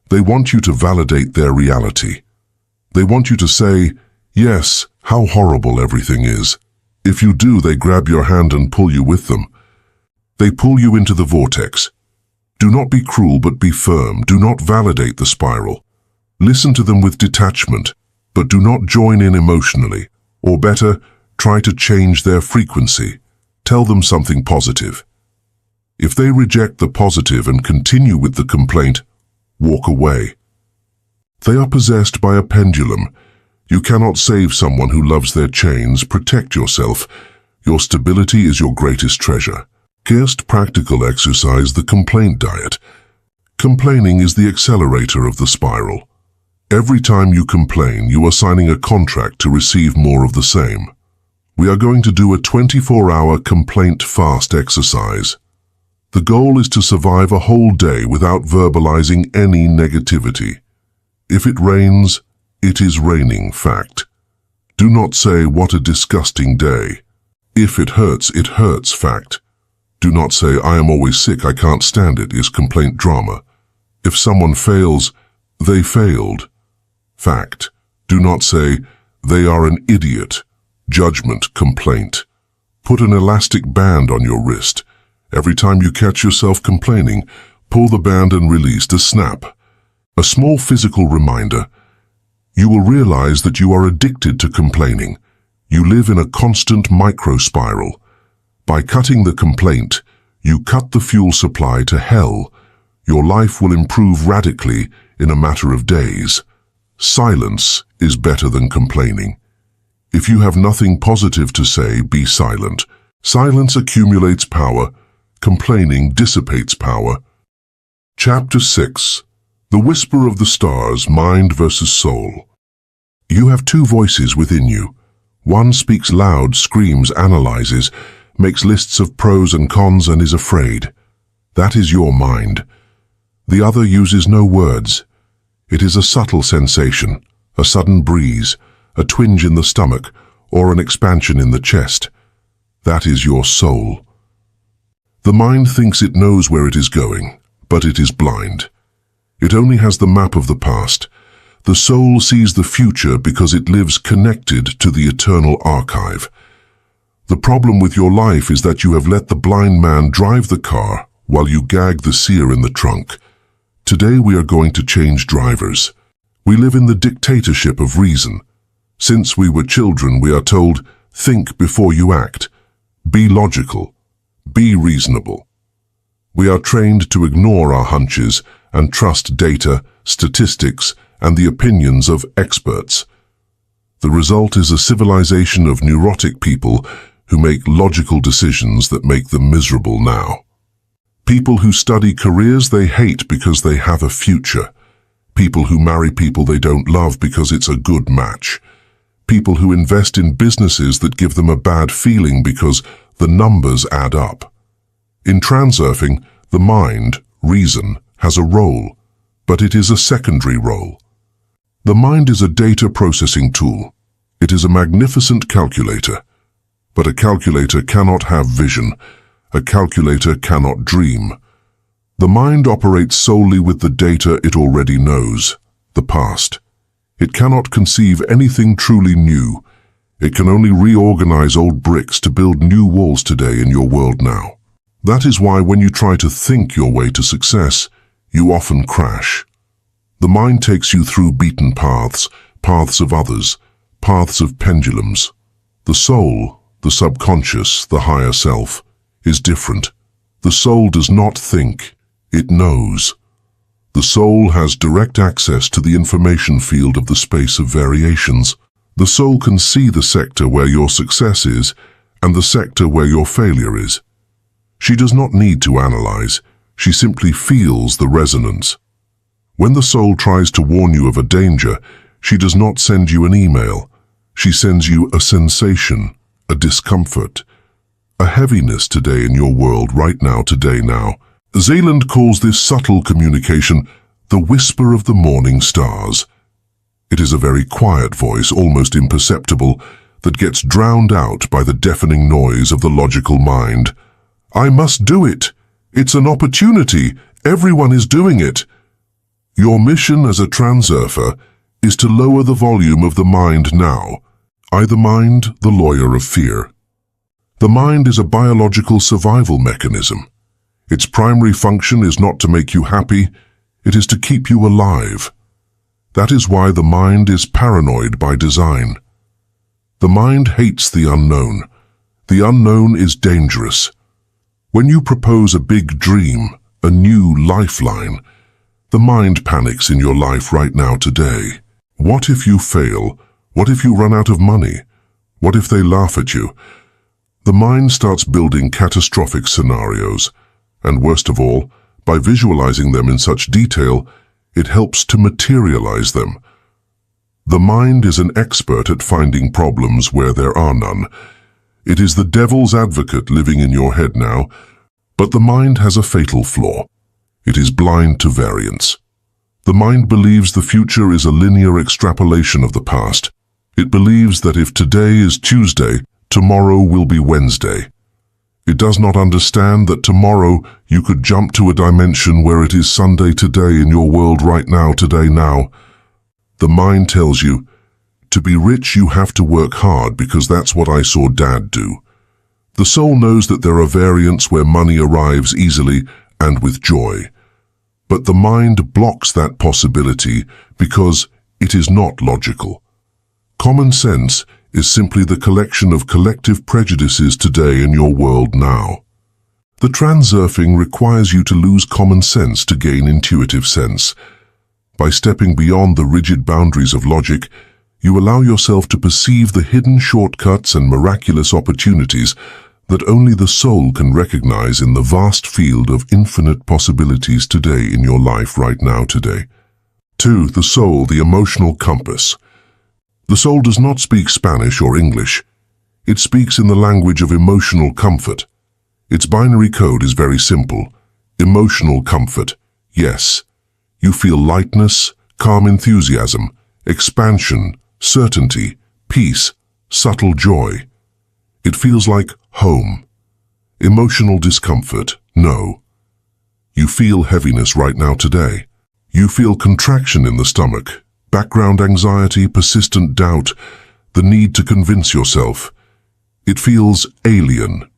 They want you to validate their reality. They want you to say, yes, how horrible everything is. If you do, they grab your hand and pull you with them. They pull you into the vortex. Do not be cruel, but be firm. Do not validate the spiral. Listen to them with detachment, but do not join in emotionally. Or better, try to change their frequency. Tell them something positive. If they reject the positive and continue with the complaint, walk away. They are possessed by a pendulum. You cannot save someone who loves their chains. Protect yourself. Your stability is your greatest treasure. First practical exercise, the complaint diet. Complaining is the accelerator of the spiral. Every time you complain, you are signing a contract to receive more of the same. We are going to do a 24-hour complaint fast exercise. The goal is to survive a whole day without verbalizing any negativity. If it rains, it is raining fact. Do not say, what a disgusting day. If it hurts fact. Do not say, I am always sick, I can't stand it, is complaint drama. If someone fails, they failed. Fact. Do not say, they are an idiot. Judgment, complaint. Put an elastic band on your wrist. Every time you catch yourself complaining, pull the band and release a snap. A small physical reminder. You will realize that you are addicted to complaining. You live in a constant micro-spiral. By cutting the complaint, you cut the fuel supply to hell. Your life will improve radically in a matter of days. Silence is better than complaining. If you have nothing positive to say, be silent. Silence accumulates power. Complaining dissipates power. Chapter 6. The Whisper of the Stars, Mind versus Soul. You have two voices within you. One speaks loud, screams, analyzes, makes lists of pros and cons, and is afraid. That is your mind. The other uses no words. It is a subtle sensation, a sudden breeze, a twinge in the stomach, or an expansion in the chest. That is your soul. The mind thinks it knows where it is going, but it is blind. It only has the map of the past. The soul sees the future because it lives connected to the eternal archive. The problem with your life is that you have let the blind man drive the car while you gag the seer in the trunk. Today we are going to change drivers. We live in the dictatorship of reason. Since we were children, we are told, think before you act. Be logical. Be reasonable. We are trained to ignore our hunches and trust data, statistics, and the opinions of experts. The result is a civilization of neurotic people who make logical decisions that make them miserable now. People who study careers they hate because they have a future. People who marry people they don't love because it's a good match. People who invest in businesses that give them a bad feeling because the numbers add up. In transurfing, the mind, reason, has a role, but it is a secondary role. The mind is a data processing tool. It is a magnificent calculator. But a calculator cannot have vision. A calculator cannot dream. The mind operates solely with the data it already knows, the past. It cannot conceive anything truly new. It can only reorganize old bricks to build new walls today in your world now. That is why when you try to think your way to success, you often crash. The mind takes you through beaten paths, paths of others, paths of pendulums. The soul, the subconscious, the higher self, is different. The soul does not think, it knows. The soul has direct access to the information field of the space of variations. The soul can see the sector where your success is and the sector where your failure is. She does not need to analyze, she simply feels the resonance. When the soul tries to warn you of a danger, she does not send you an email. She sends you a sensation, a discomfort, a heaviness today in your world right now, today now. Zealand calls this subtle communication the whisper of the morning stars. It is a very quiet voice, almost imperceptible, that gets drowned out by the deafening noise of the logical mind. I must do it. It's an opportunity. Everyone is doing it. Your mission as a transurfer is to lower the volume of the mind now. I, the mind, the lawyer of fear. The mind is a biological survival mechanism. Its primary function is not to make you happy, it is to keep you alive. That is why the mind is paranoid by design. The mind hates the unknown. The unknown is dangerous. When you propose a big dream, a new lifeline, the mind panics in your life right now today. What if you fail? What if you run out of money? What if they laugh at you? The mind starts building catastrophic scenarios. And worst of all, by visualizing them in such detail, it helps to materialize them. The mind is an expert at finding problems where there are none. It is the devil's advocate living in your head now, but the mind has a fatal flaw. It is blind to variance. The mind believes the future is a linear extrapolation of the past. It believes that if today is Tuesday, tomorrow will be Wednesday. It does not understand that tomorrow you could jump to a dimension where it is Sunday today in your world right now, today now. The mind tells you, to be rich you have to work hard because that's what I saw Dad do. The soul knows that there are variants where money arrives easily and with joy. But the mind blocks that possibility because it is not logical. Common sense is simply the collection of collective prejudices today in your world now. The transurfing requires you to lose common sense to gain intuitive sense. By stepping beyond the rigid boundaries of logic, you allow yourself to perceive the hidden shortcuts and miraculous opportunities that only the soul can recognize in the vast field of infinite possibilities today in your life right now today. 2. The soul, the emotional compass. The soul does not speak Spanish or English. It speaks in the language of emotional comfort. Its binary code is very simple. Emotional comfort. Yes. You feel lightness, calm enthusiasm, expansion, certainty, peace, subtle joy. It feels like home. Emotional discomfort. No. You feel heaviness right now today. You feel contraction in the stomach. Background anxiety, persistent doubt, the need to convince yourself. It feels alien.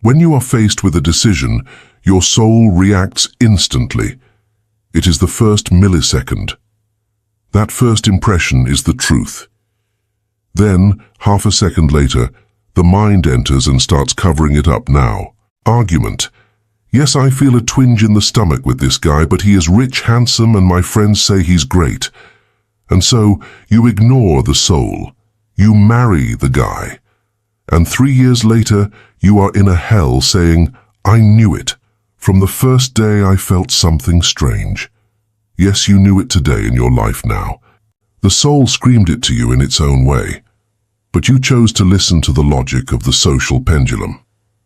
When you are faced with a decision, your soul reacts instantly. It is the first millisecond. That first impression is the truth. Then, half a second later, the mind enters and starts covering it up now. Argument. Yes, I feel a twinge in the stomach with this guy, but he is rich, handsome, and my friends say he's great. And so, you ignore the soul. You marry the guy. And 3 years later, you are in a hell saying, I knew it. From the first day I felt something strange. Yes, you knew it today in your life now. The soul screamed it to you in its own way. But you chose to listen to the logic of the social pendulum.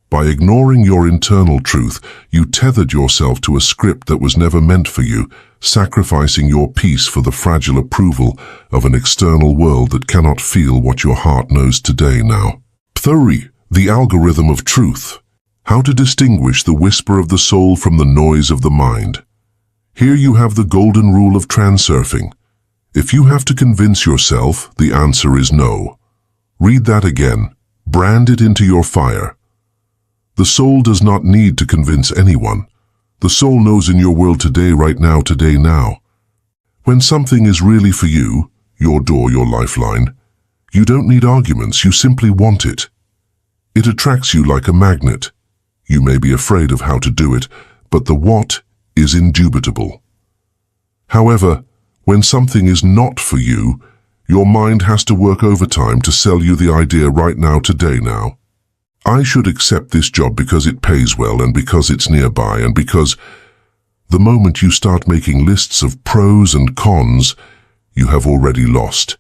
By ignoring your internal truth, you tethered yourself to a script that was never meant for you, sacrificing your peace for the fragile approval of an external world that cannot feel what your heart knows today now. 3. The algorithm of truth. How to distinguish the whisper of the soul from the noise of the mind. Here you have the golden rule of transurfing. If you have to convince yourself, the answer is no. Read that again. Brand it into your fire. The soul does not need to convince anyone. The soul knows in your world today, right now, today, now. When something is really for you, your door, your lifeline, you don't need arguments, you simply want it. It attracts you like a magnet. You may be afraid of how to do it, but the what is indubitable. However, when something is not for you, your mind has to work overtime to sell you the idea right now, today, now. I should accept this job because it pays well and because it's nearby and because the moment you start making lists of pros and cons, you have already lost.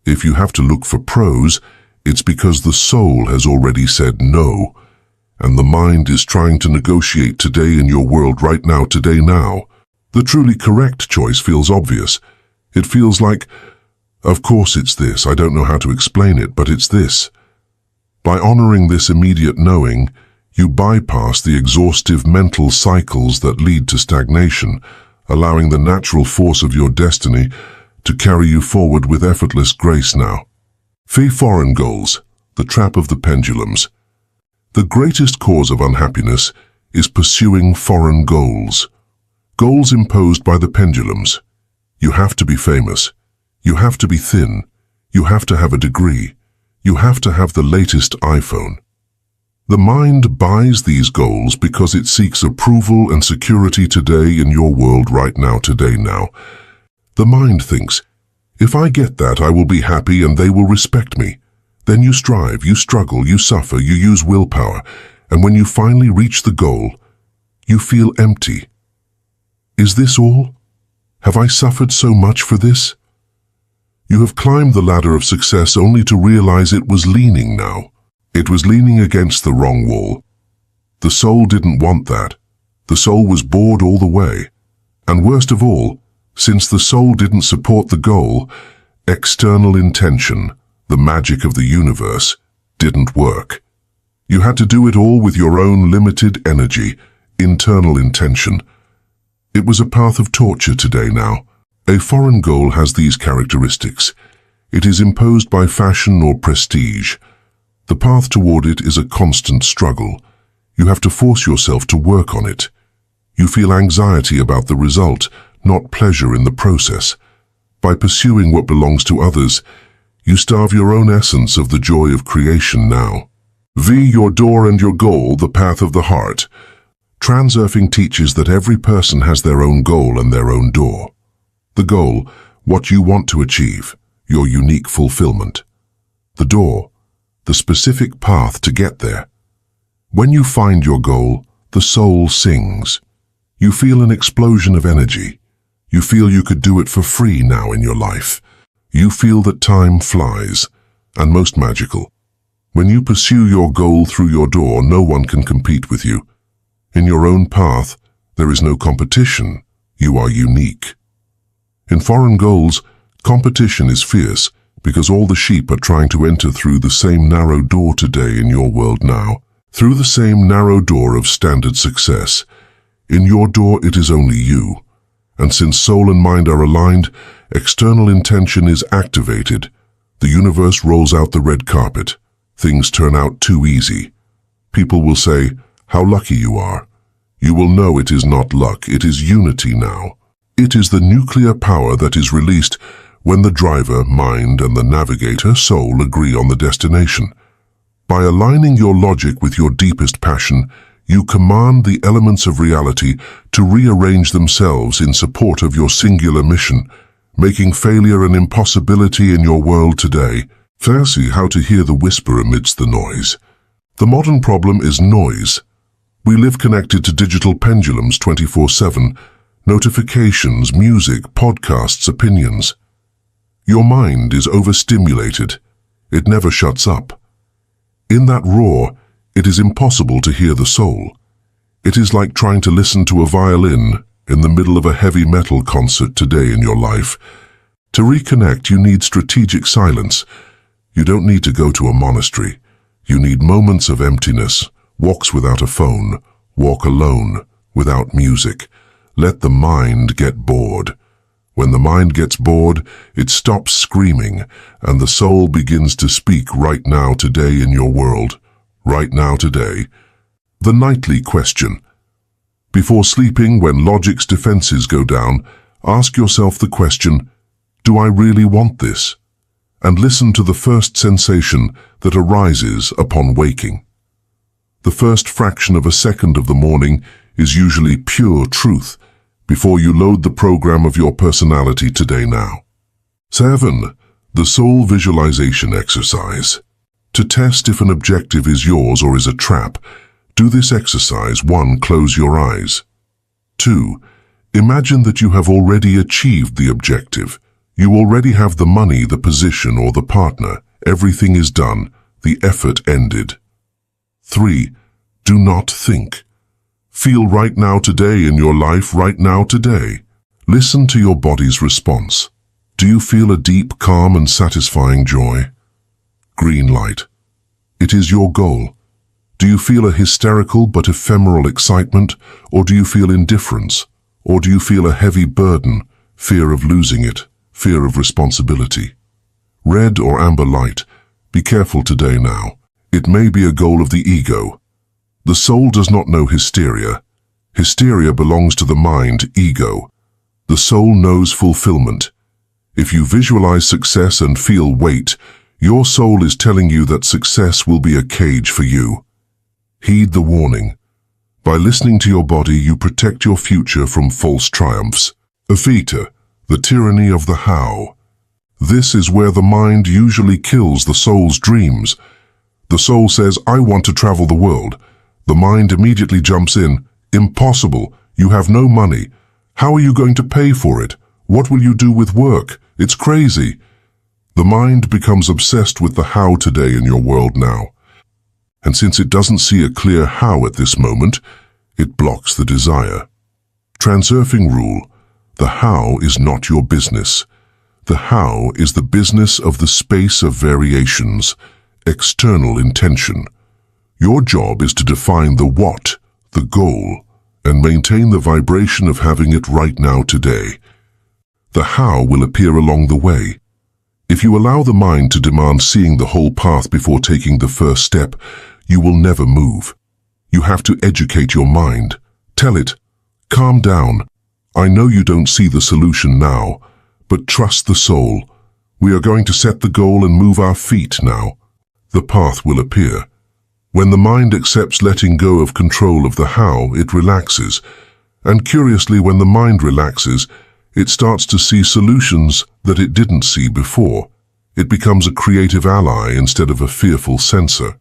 If you have to look for pros, it's because the soul has already said no, and the mind is trying to negotiate today in your world right now, today, now. The truly correct choice feels obvious. It feels like, of course it's this, I don't know how to explain it, but it's this. By honoring this immediate knowing, you bypass the exhaustive mental cycles that lead to stagnation, allowing the natural force of your destiny to carry you forward with effortless grace now. Foreign goals, the trap of the pendulums. The greatest cause of unhappiness is pursuing foreign goals. Goals imposed by the pendulums. You have to be famous. You have to be thin. You have to have a degree. You have to have the latest iPhone. The mind buys these goals because it seeks approval and security today in your world right now, today, now. The mind thinks, if I get that, I will be happy and they will respect me. Then you strive, you struggle, you suffer, you use willpower, and when you finally reach the goal, you feel empty. Is this all? Have I suffered so much for this? You have climbed the ladder of success only to realize it was leaning now. It was leaning against the wrong wall. The soul didn't want that. The soul was bored all the way. And worst of all, since the soul didn't support the goal, external intention, the magic of the universe, didn't work. You had to do it all with your own limited energy, internal intention. It was a path of torture today now. A foreign goal has these characteristics. It is imposed by fashion or prestige. The path toward it is a constant struggle. You have to force yourself to work on it. You feel anxiety about the result, not pleasure in the process. By pursuing what belongs to others, you starve your own essence of the joy of creation now. Your door and your goal, the path of the heart. Transurfing teaches that every person has their own goal and their own door. The goal, what you want to achieve, your unique fulfillment. The door, the specific path to get there. When you find your goal, the soul sings. You feel an explosion of energy. You feel you could do it for free now in your life. You feel that time flies, and most magical. When you pursue your goal through your door, no one can compete with you. In your own path, there is no competition. You are unique. In foreign goals, competition is fierce because all the sheep are trying to enter through the same narrow door today in your world now, through the same narrow door of standard success. In your door, it is only you. And since soul and mind are aligned, external intention is activated. The universe rolls out the red carpet. Things turn out too easy. People will say, how lucky you are. You will know it is not luck, it is unity now. It is the nuclear power that is released when the driver, mind, and the navigator, soul, agree on the destination. By aligning your logic with your deepest passion, you command the elements of reality to rearrange themselves in support of your singular mission, making failure an impossibility in your world today. See how to hear the whisper amidst the noise. The modern problem is noise. We live connected to digital pendulums 24/7, notifications, music, podcasts, opinions. Your mind is overstimulated. It never shuts up. In that roar, it is impossible to hear the soul. It is like trying to listen to a violin in the middle of a heavy metal concert today in your life. To reconnect, you need strategic silence. You don't need to go to a monastery. You need moments of emptiness, walks without a phone, walk alone, without music. Let the mind get bored. When the mind gets bored, it stops screaming, and the soul begins to speak right now today in your world. Right now today. The nightly question. Before sleeping, when logic's defenses go down, ask yourself the question, do I really want this? And listen to the first sensation that arises upon waking. The first fraction of a second of the morning is usually pure truth before you load the program of your personality today now. 7. The soul visualization exercise. To test if an objective is yours or is a trap, do this exercise. 1. Close your eyes. 2. Imagine that you have already achieved the objective. You already have the money, the position, or the partner. Everything is done. The effort ended. 3. Do not think. Feel right now today in your life right now today. Listen to your body's response. Do you feel a deep, calm, and satisfying joy? Green light. It is your goal. Do you feel a hysterical but ephemeral excitement, or do you feel indifference? Or do you feel a heavy burden, fear of losing it, fear of responsibility? Red or amber light. Be careful today now. It may be a goal of the ego. The soul does not know hysteria. Hysteria belongs to the mind, ego. The soul knows fulfillment. If you visualize success and feel weight, your soul is telling you that success will be a cage for you. Heed the warning. By listening to your body, you protect your future from false triumphs. Evita, the tyranny of the how. This is where the mind usually kills the soul's dreams. The soul says, I want to travel the world. The mind immediately jumps in. Impossible. You have no money. How are you going to pay for it? What will you do with work? It's crazy. The mind becomes obsessed with the how today in your world now. And since it doesn't see a clear how at this moment, it blocks the desire. Transurfing rule. The how is not your business. The how is the business of the space of variations, external intention. Your job is to define the what, the goal, and maintain the vibration of having it right now today. The how will appear along the way. If you allow the mind to demand seeing the whole path before taking the first step, you will never move. You have to educate your mind. Tell it, calm down. I know you don't see the solution now, but trust the soul. We are going to set the goal and move our feet now. The path will appear. When the mind accepts letting go of control of the how, it relaxes. And curiously, when the mind relaxes, it starts to see solutions that it didn't see before. It becomes a creative ally instead of a fearful censor.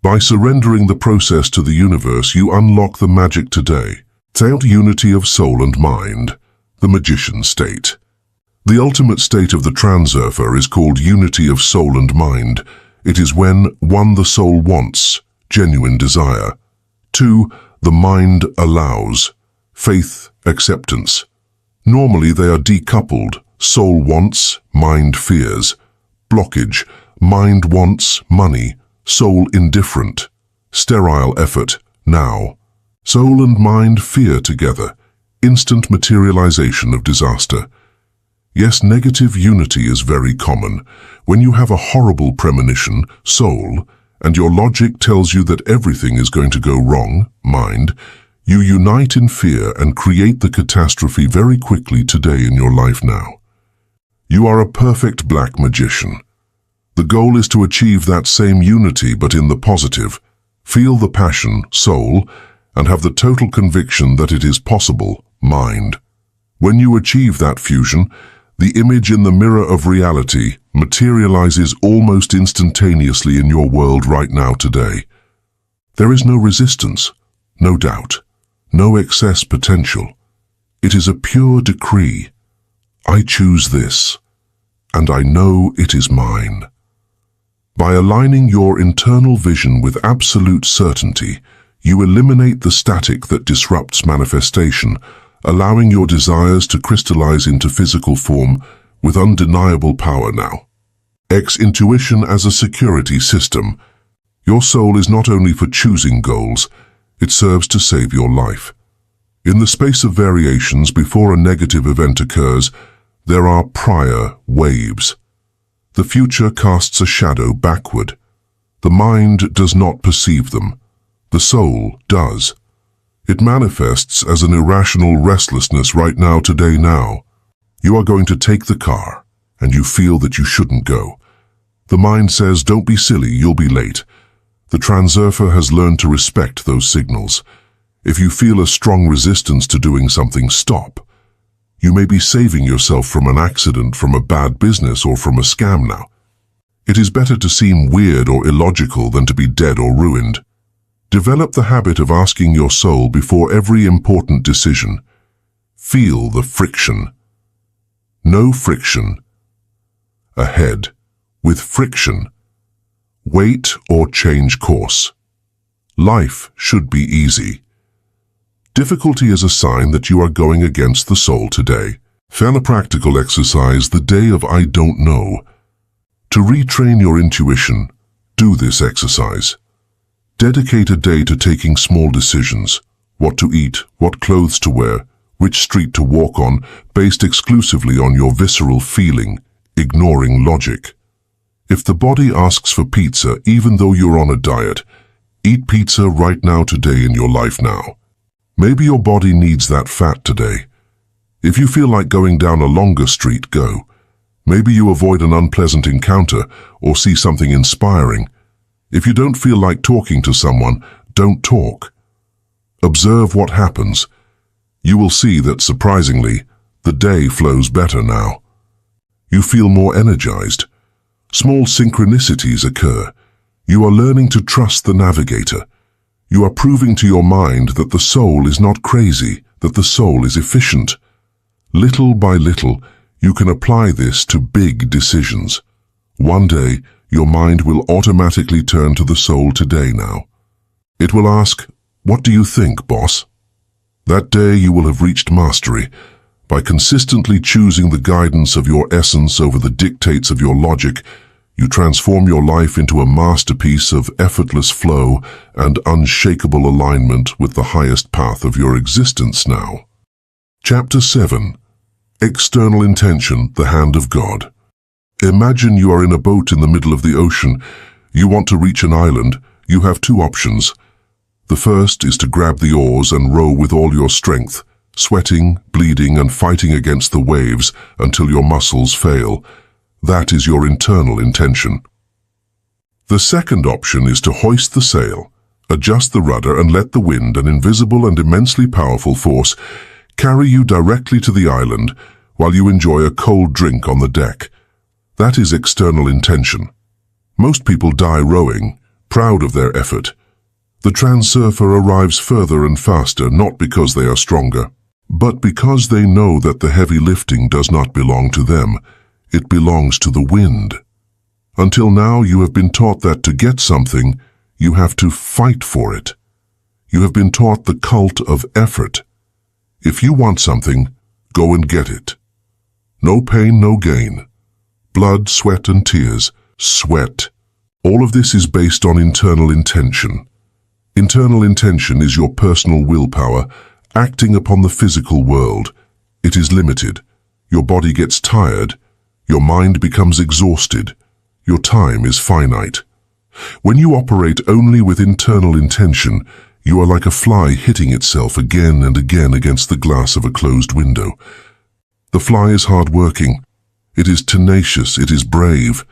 By surrendering the process to the universe, you unlock the magic today. Tailed unity of soul and mind, the magician state. The ultimate state of the transurfer is called unity of soul and mind. It is when 1. The soul wants, genuine desire. 2. The mind allows, faith, acceptance. Normally they are decoupled. Soul wants, mind fears. Blockage, mind wants money, soul indifferent. Sterile effort, now. Soul and mind fear together. Instant materialization of disaster. Yes, negative unity is very common. When you have a horrible premonition, soul, and your logic tells you that everything is going to go wrong, mind, you unite in fear and create the catastrophe very quickly today in your life now. You are a perfect black magician. The goal is to achieve that same unity but in the positive. Feel the passion, soul, and have the total conviction that it is possible, mind. When you achieve that fusion, the image in the mirror of reality materializes almost instantaneously in your world right now today. There is no resistance, no doubt, no excess potential. It is a pure decree. I choose this, and I know it is mine. By aligning your internal vision with absolute certainty, you eliminate the static that disrupts manifestation, allowing your desires to crystallize into physical form with undeniable power now. Intuition as a security system. Your soul is not only for choosing goals, it serves to save your life. In the space of variations before a negative event occurs, there are prior waves. The future casts a shadow backward. The mind does not perceive them. The soul does. It manifests as an irrational restlessness right now, today, now. You are going to take the car, and you feel that you shouldn't go. The mind says, don't be silly, you'll be late. The transurfer has learned to respect those signals. If you feel a strong resistance to doing something, stop. You may be saving yourself from an accident, from a bad business, or from a scam now. It is better to seem weird or illogical than to be dead or ruined. Develop the habit of asking your soul before every important decision. Feel the friction. No friction. Ahead. With friction. Wait or change course. Life should be easy. Difficulty is a sign that you are going against the soul today. Fan a practical exercise, the day of I don't know. To retrain your intuition, do this exercise. Dedicate a day to taking small decisions. What to eat, what clothes to wear, which street to walk on, based exclusively on your visceral feeling, ignoring logic. If the body asks for pizza, even though you're on a diet, eat pizza right now, today, in your life now. Maybe your body needs that fat today. If you feel like going down a longer street, go. Maybe you avoid an unpleasant encounter or see something inspiring. If you don't feel like talking to someone, don't talk. Observe what happens. You will see that, surprisingly, the day flows better now. You feel more energized. Small synchronicities occur. You are learning to trust the navigator. You are proving to your mind that the soul is not crazy, that the soul is efficient. Little by little, you can apply this to big decisions. One day, your mind will automatically turn to the soul, today, now. It will ask, what do you think, boss? That day you will have reached mastery. By consistently choosing the guidance of your essence over the dictates of your logic, you transform your life into a masterpiece of effortless flow and unshakable alignment with the highest path of your existence now. Chapter 7. External Intention, the Hand of God. Imagine you are in a boat in the middle of the ocean. You want to reach an island. You have two options. The first is to grab the oars and row with all your strength, sweating, bleeding, and fighting against the waves until your muscles fail. That is your internal intention. The second option is to hoist the sail, adjust the rudder, and let the wind, an invisible and immensely powerful force, carry you directly to the island while you enjoy a cold drink on the deck. That is external intention. Most people die rowing, proud of their effort. The transurfer arrives further and faster, not because they are stronger, but because they know that the heavy lifting does not belong to them. It belongs to the wind. Until now, you have been taught that to get something, you have to fight for it. You have been taught the cult of effort. If you want something, go and get it. No pain, no gain. Blood, sweat, and tears. Sweat. All of this is based on internal intention. Internal intention is your personal willpower acting upon the physical world. It is limited. Your body gets tired. Your mind becomes exhausted. Your time is finite. When you operate only with internal intention, you are like a fly hitting itself again and again against the glass of a closed window. The fly is hard-working. It is tenacious. It is brave.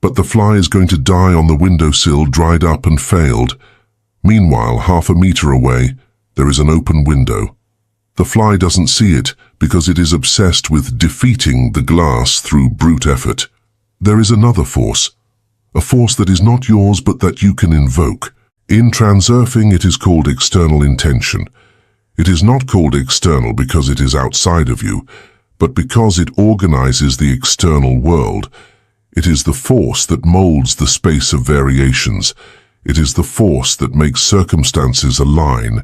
But the fly is going to die on the windowsill, dried up and failed. Meanwhile, 1/2 meter away, there is an open window. The fly doesn't see it because it is obsessed with defeating the glass through brute effort. There is another force, a force that is not yours but that you can invoke. In transurfing, it is called external intention. It is not called external because it is outside of you, but because it organizes the external world. It is the force that molds the space of variations. It is the force that makes circumstances align.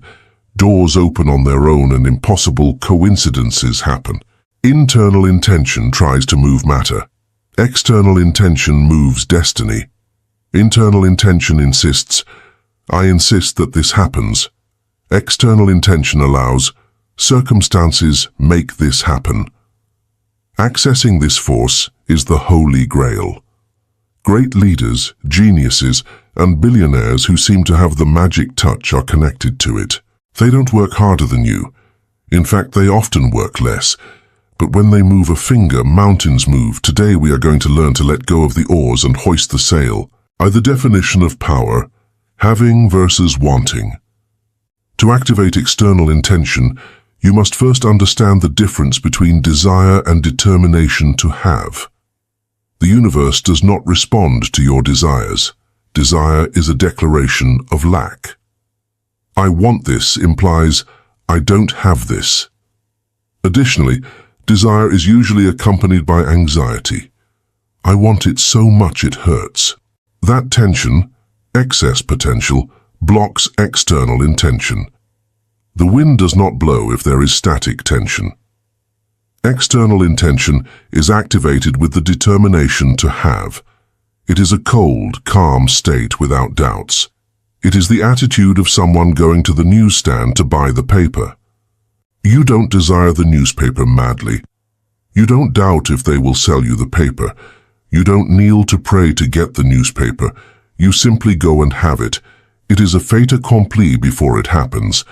Doors open on their own and impossible coincidences happen. Internal intention tries to move matter. External intention moves destiny. Internal intention insists, I insist that this happens. External intention allows, circumstances make this happen. Accessing this force is the Holy Grail. Great leaders, geniuses, and billionaires who seem to have the magic touch are connected to it. They don't work harder than you. In fact, they often work less. But when they move a finger, mountains move. Today we are going to learn to let go of the oars and hoist the sail. The definition of power, having versus wanting. To activate external intention, you must first understand the difference between desire and determination to have. The universe does not respond to your desires. Desire is a declaration of lack. I want this implies, I don't have this. Additionally, desire is usually accompanied by anxiety. I want it so much it hurts. That tension, excess potential, blocks external intention. The wind does not blow if there is static tension. External intention is activated with the determination to have. It is a cold, calm state without doubts. It is the attitude of someone going to the newsstand to buy the paper. You don't desire the newspaper madly. You don't doubt if they will sell you the paper. You don't kneel to pray to get the newspaper. You simply go and have it. It is a fait accompli before it happens.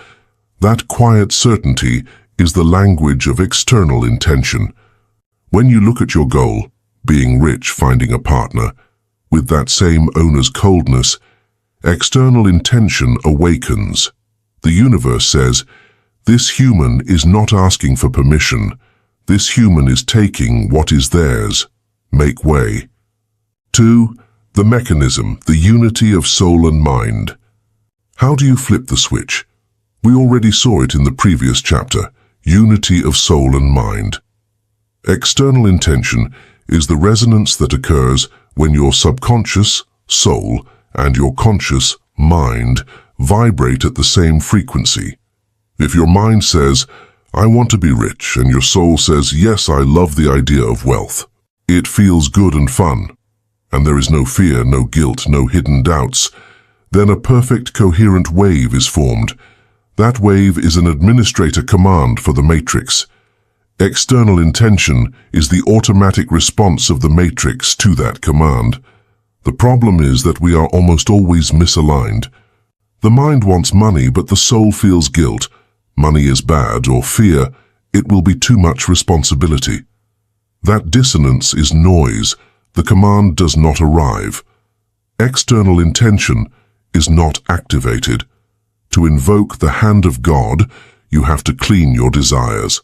That quiet certainty is the language of external intention. When you look at your goal, being rich, finding a partner, with that same owner's coldness, external intention awakens. The universe says, this human is not asking for permission. This human is taking what is theirs. Make way. 2. The mechanism, the unity of soul and mind. How do you flip the switch? We already saw it in the previous chapter, unity of soul and mind. External intention is the resonance that occurs when your subconscious, soul, and your conscious, mind, vibrate at the same frequency. If your mind says, I want to be rich, and your soul says, yes, I love the idea of wealth, it feels good and fun, and there is no fear, no guilt, no hidden doubts, then a perfect coherent wave is formed. That wave is an administrator command for the matrix. External intention is the automatic response of the matrix to that command. The problem is that we are almost always misaligned. The mind wants money, but the soul feels guilt. Money is bad, or fear, it will be too much responsibility. That dissonance is noise. The command does not arrive. External intention is not activated. To invoke the hand of God, you have to clean your desires.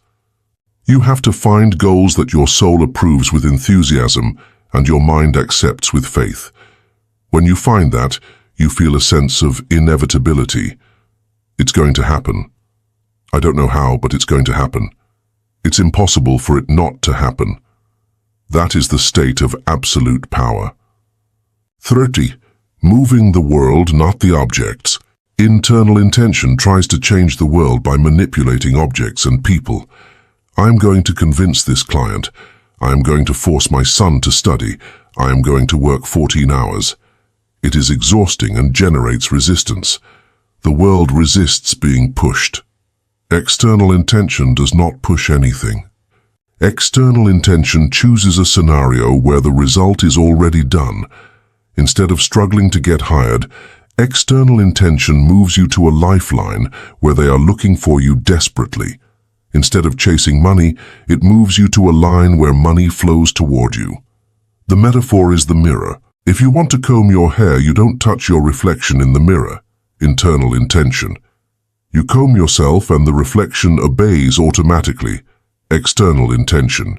You have to find goals that your soul approves with enthusiasm and your mind accepts with faith. When you find that, you feel a sense of inevitability. It's going to happen. I don't know how, but it's going to happen. It's impossible for it not to happen. That is the state of absolute power. 30. Moving the world, not the objects. Internal intention tries to change the world by manipulating objects and people. I am going to convince this client. I am going to force my son to study. I am going to work 14 hours. It is exhausting and generates resistance. The world resists being pushed. External intention does not push anything. External intention chooses a scenario where the result is already done. Instead of struggling to get hired, external intention moves you to a lifeline where they are looking for you desperately. Instead of chasing money, it moves you to a line where money flows toward you. The metaphor is the mirror. If you want to comb your hair, you don't touch your reflection in the mirror. Internal intention. You comb yourself and the reflection obeys automatically. External intention.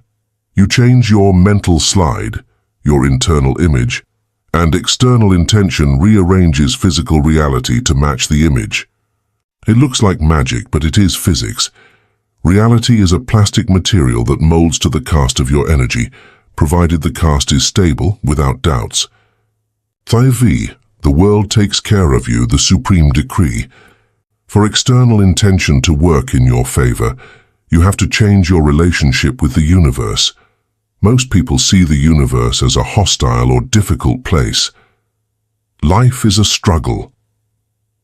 You change your mental slide, your internal image, and external intention rearranges physical reality to match the image. It looks like magic, but it is physics. Reality is a plastic material that molds to the cast of your energy, provided the cast is stable, without doubts. 5. The world takes care of you, the supreme decree. For external intention to work in your favor, you have to change your relationship with the universe. Most people see the universe as a hostile or difficult place. Life is a struggle.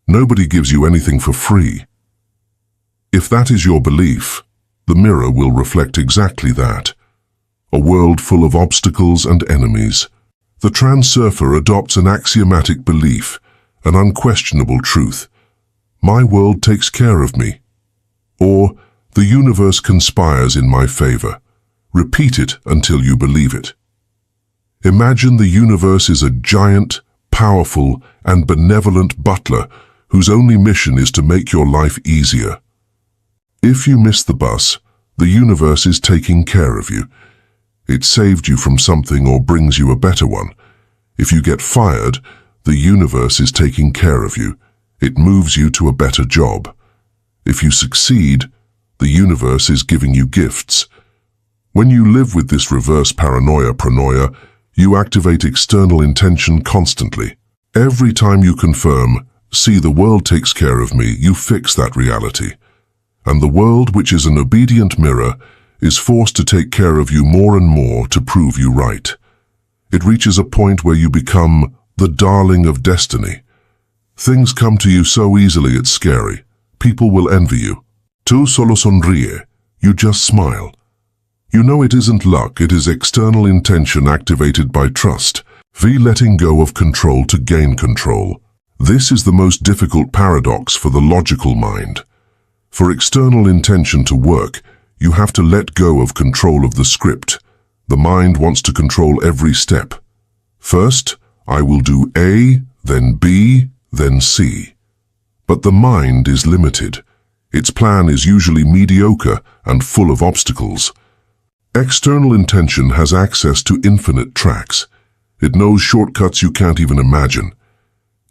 Nobody gives you anything for free. If that is your belief, the mirror will reflect exactly that. A world full of obstacles and enemies. The transurfer adopts an axiomatic belief, an unquestionable truth. My world takes care of me. Or, the universe conspires in my favor. Repeat it until you believe it. Imagine the universe is a giant, powerful, and benevolent butler whose only mission is to make your life easier. If you miss the bus, the universe is taking care of you. It saved you from something or brings you a better one. If you get fired, the universe is taking care of you. It moves you to a better job. If you succeed, the universe is giving you gifts. When you live with this reverse paranoia, you activate external intention constantly. Every time you confirm, "See, the world takes care of me," you fix that reality. And the world, which is an obedient mirror, is forced to take care of you more and more to prove you right. It reaches a point where you become the darling of destiny. Things come to you so easily it's scary. People will envy you. Tú solo sonríe. You just smile. You know it isn't luck, it is external intention activated by trust. Letting go of control to gain control. This is the most difficult paradox for the logical mind. For external intention to work, you have to let go of control of the script. The mind wants to control every step. First, I will do A, then B, then C. But the mind is limited. Its plan is usually mediocre and full of obstacles. External intention has access to infinite tracks. It knows shortcuts you can't even imagine.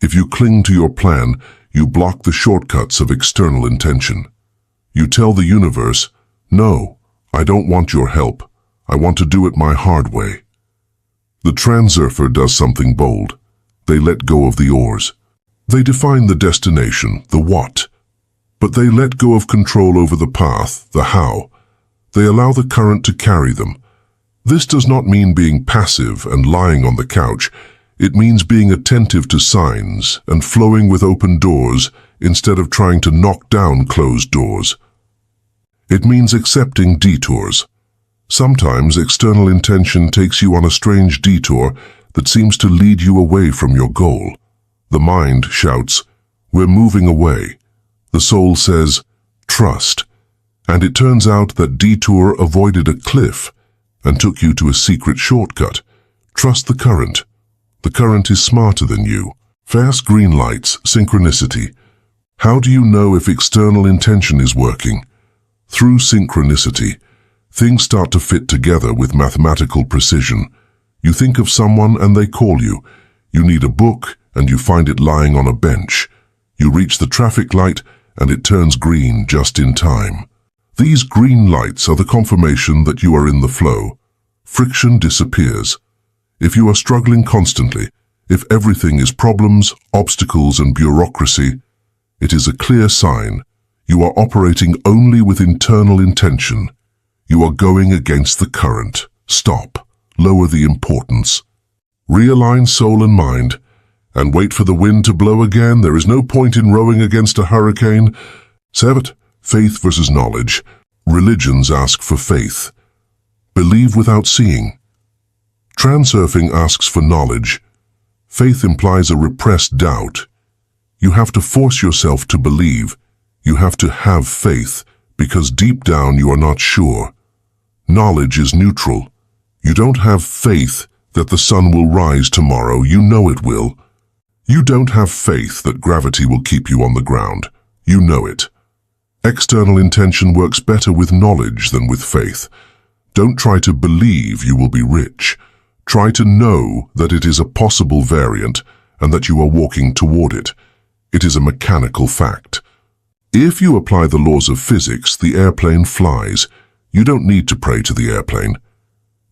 If you cling to your plan, you block the shortcuts of external intention. You tell the universe, "No, I don't want your help. I want to do it my hard way." The transurfer does something bold. They let go of the oars. They define the destination, the what. But they let go of control over the path, the how. They allow the current to carry them. This does not mean being passive and lying on the couch. It means being attentive to signs and flowing with open doors instead of trying to knock down closed doors. It means accepting detours. Sometimes external intention takes you on a strange detour that seems to lead you away from your goal. The mind shouts, "We're moving away." The soul says, "Trust." And it turns out that detour avoided a cliff and took you to a secret shortcut. Trust the current. The current is smarter than you. Fast green lights, synchronicity. How do you know if external intention is working? Through synchronicity. Things start to fit together with mathematical precision. You think of someone and they call you. You need a book and you find it lying on a bench. You reach the traffic light and it turns green just in time. These green lights are the confirmation that you are in the flow. Friction disappears. If you are struggling constantly, if everything is problems, obstacles, and bureaucracy, it is a clear sign you are operating only with internal intention. You are going against the current. Stop. Lower the importance. Realign soul and mind, and wait for the wind to blow again. There is no point in rowing against a hurricane. 7. Faith versus knowledge. Religions ask for faith. Believe without seeing. Transurfing asks for knowledge. Faith implies a repressed doubt. You have to force yourself to believe. You have to have faith, because deep down you are not sure. Knowledge is neutral. You don't have faith that the sun will rise tomorrow. You know it will. You don't have faith that gravity will keep you on the ground. You know it. External intention works better with knowledge than with faith. Don't try to believe you will be rich. Try to know that it is a possible variant and that you are walking toward it. It is a mechanical fact. If you apply the laws of physics, the airplane flies. You don't need to pray to the airplane.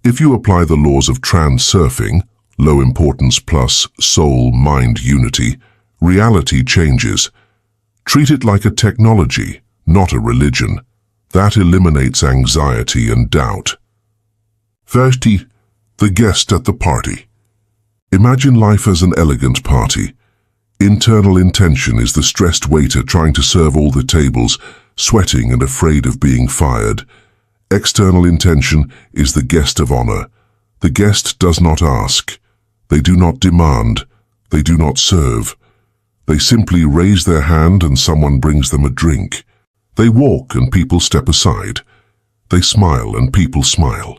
If you apply the laws of transurfing, low importance plus soul-mind unity, reality changes. Treat it like a technology, not a religion. That eliminates anxiety and doubt. 30. The guest at the party. Imagine life as an elegant party. Internal intention is the stressed waiter trying to serve all the tables, sweating and afraid of being fired. External intention is the guest of honor. The guest does not ask. They do not demand. They do not serve. They simply raise their hand and someone brings them a drink. They walk and people step aside. They smile and people smile.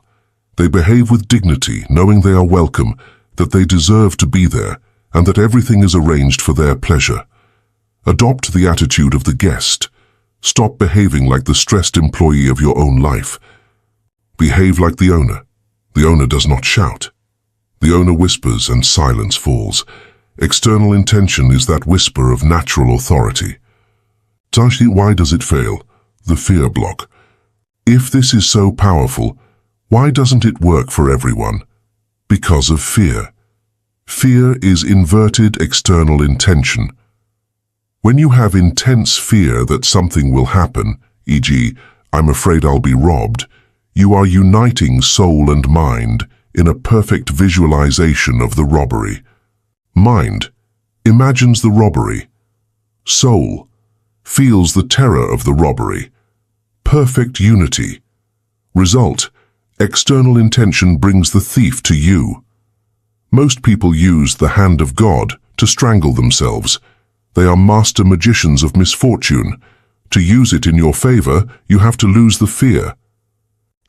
They behave with dignity, knowing they are welcome, that they deserve to be there, and that everything is arranged for their pleasure. Adopt the attitude of the guest. Stop behaving like the stressed employee of your own life. Behave like the owner. The owner does not shout. The owner whispers and silence falls. External intention is that whisper of natural authority. Why does it fail? The fear block. If this is so powerful, why doesn't it work for everyone? Because of fear. Fear is inverted external intention. When you have intense fear that something will happen, e.g., I'm afraid I'll be robbed, you are uniting soul and mind in a perfect visualization of the robbery. Mind imagines the robbery. Soul feels the terror of the robbery. Perfect unity. Result: external intention brings the thief to you. Most people use the hand of God to strangle themselves. They are master magicians of misfortune. To use it in your favor, you have to lose the fear.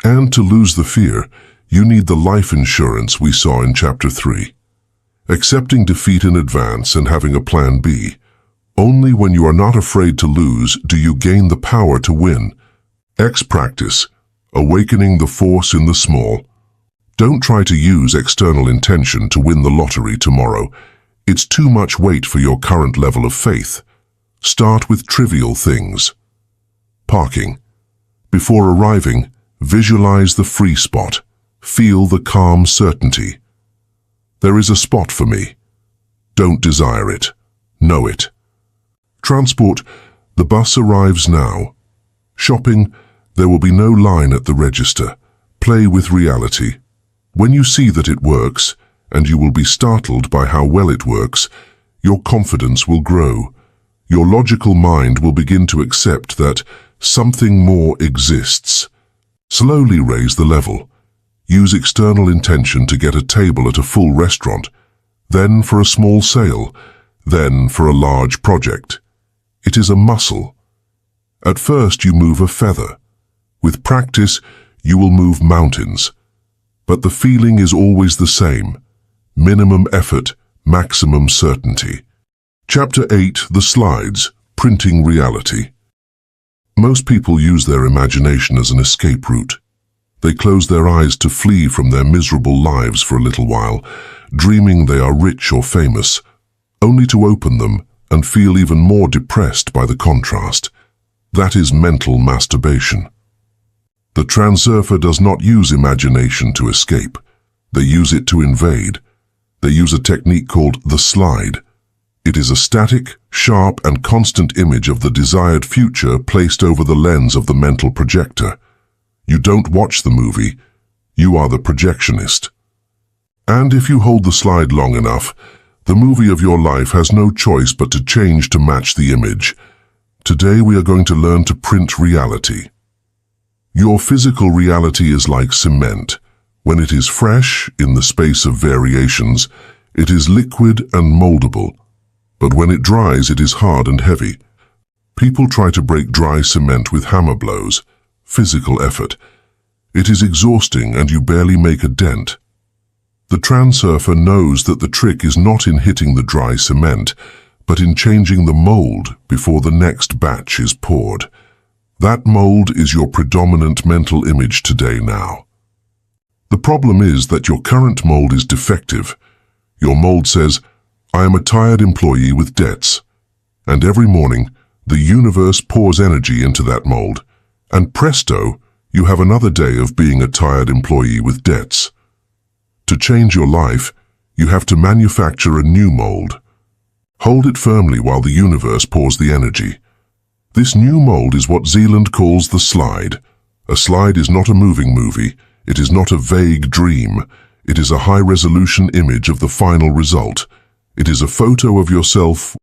And to lose the fear, you need the life insurance we saw in Chapter 3. Accepting defeat in advance and having a plan B. Only when you are not afraid to lose do you gain the power to win. X practice, awakening the force in the small. Don't try to use external intention to win the lottery tomorrow. It's too much weight for your current level of faith. Start with trivial things. Parking. Before arriving, visualize the free spot. Feel the calm certainty. There is a spot for me. Don't desire it. Know it. Transport. The bus arrives now. Shopping. There will be no line at the register. Play with reality. When you see that it works, and you will be startled by how well it works, your confidence will grow. Your logical mind will begin to accept that something more exists. Slowly raise the level. Use external intention to get a table at a full restaurant, then for a small sale, then for a large project. It is a muscle. At first you move a feather. With practice, you will move mountains. But the feeling is always the same. Minimum effort, maximum certainty. Chapter 8, The Slides, Printing Reality. Most people use their imagination as an escape route. They close their eyes to flee from their miserable lives for a little while, dreaming they are rich or famous, only to open them and feel even more depressed by the contrast. That is mental masturbation. The transurfer does not use imagination to escape. They use it to invade. They use a technique called the slide. It is a static, sharp, and constant image of the desired future placed over the lens of the mental projector. You don't watch the movie, you are the projectionist. And if you hold the slide long enough, the movie of your life has no choice but to change to match the image. Today we are going to learn to print reality. Your physical reality is like cement. When it is fresh, in the space of variations, it is liquid and moldable. But when it dries, it is hard and heavy. People try to break dry cement with hammer blows. Physical effort. It is exhausting and you barely make a dent. The transurfer knows that the trick is not in hitting the dry cement, but in changing the mold before the next batch is poured. That mold is your predominant mental image today now. The problem is that your current mold is defective. Your mold says, I am a tired employee with debts. And every morning, the universe pours energy into that mold. And presto, you have another day of being a tired employee with debts. To change your life, you have to manufacture a new mold. Hold it firmly while the universe pours the energy. This new mold is what Zealand calls the slide. A slide is not a moving movie. It is not a vague dream. It is a high-resolution image of the final result. It is a photo of yourself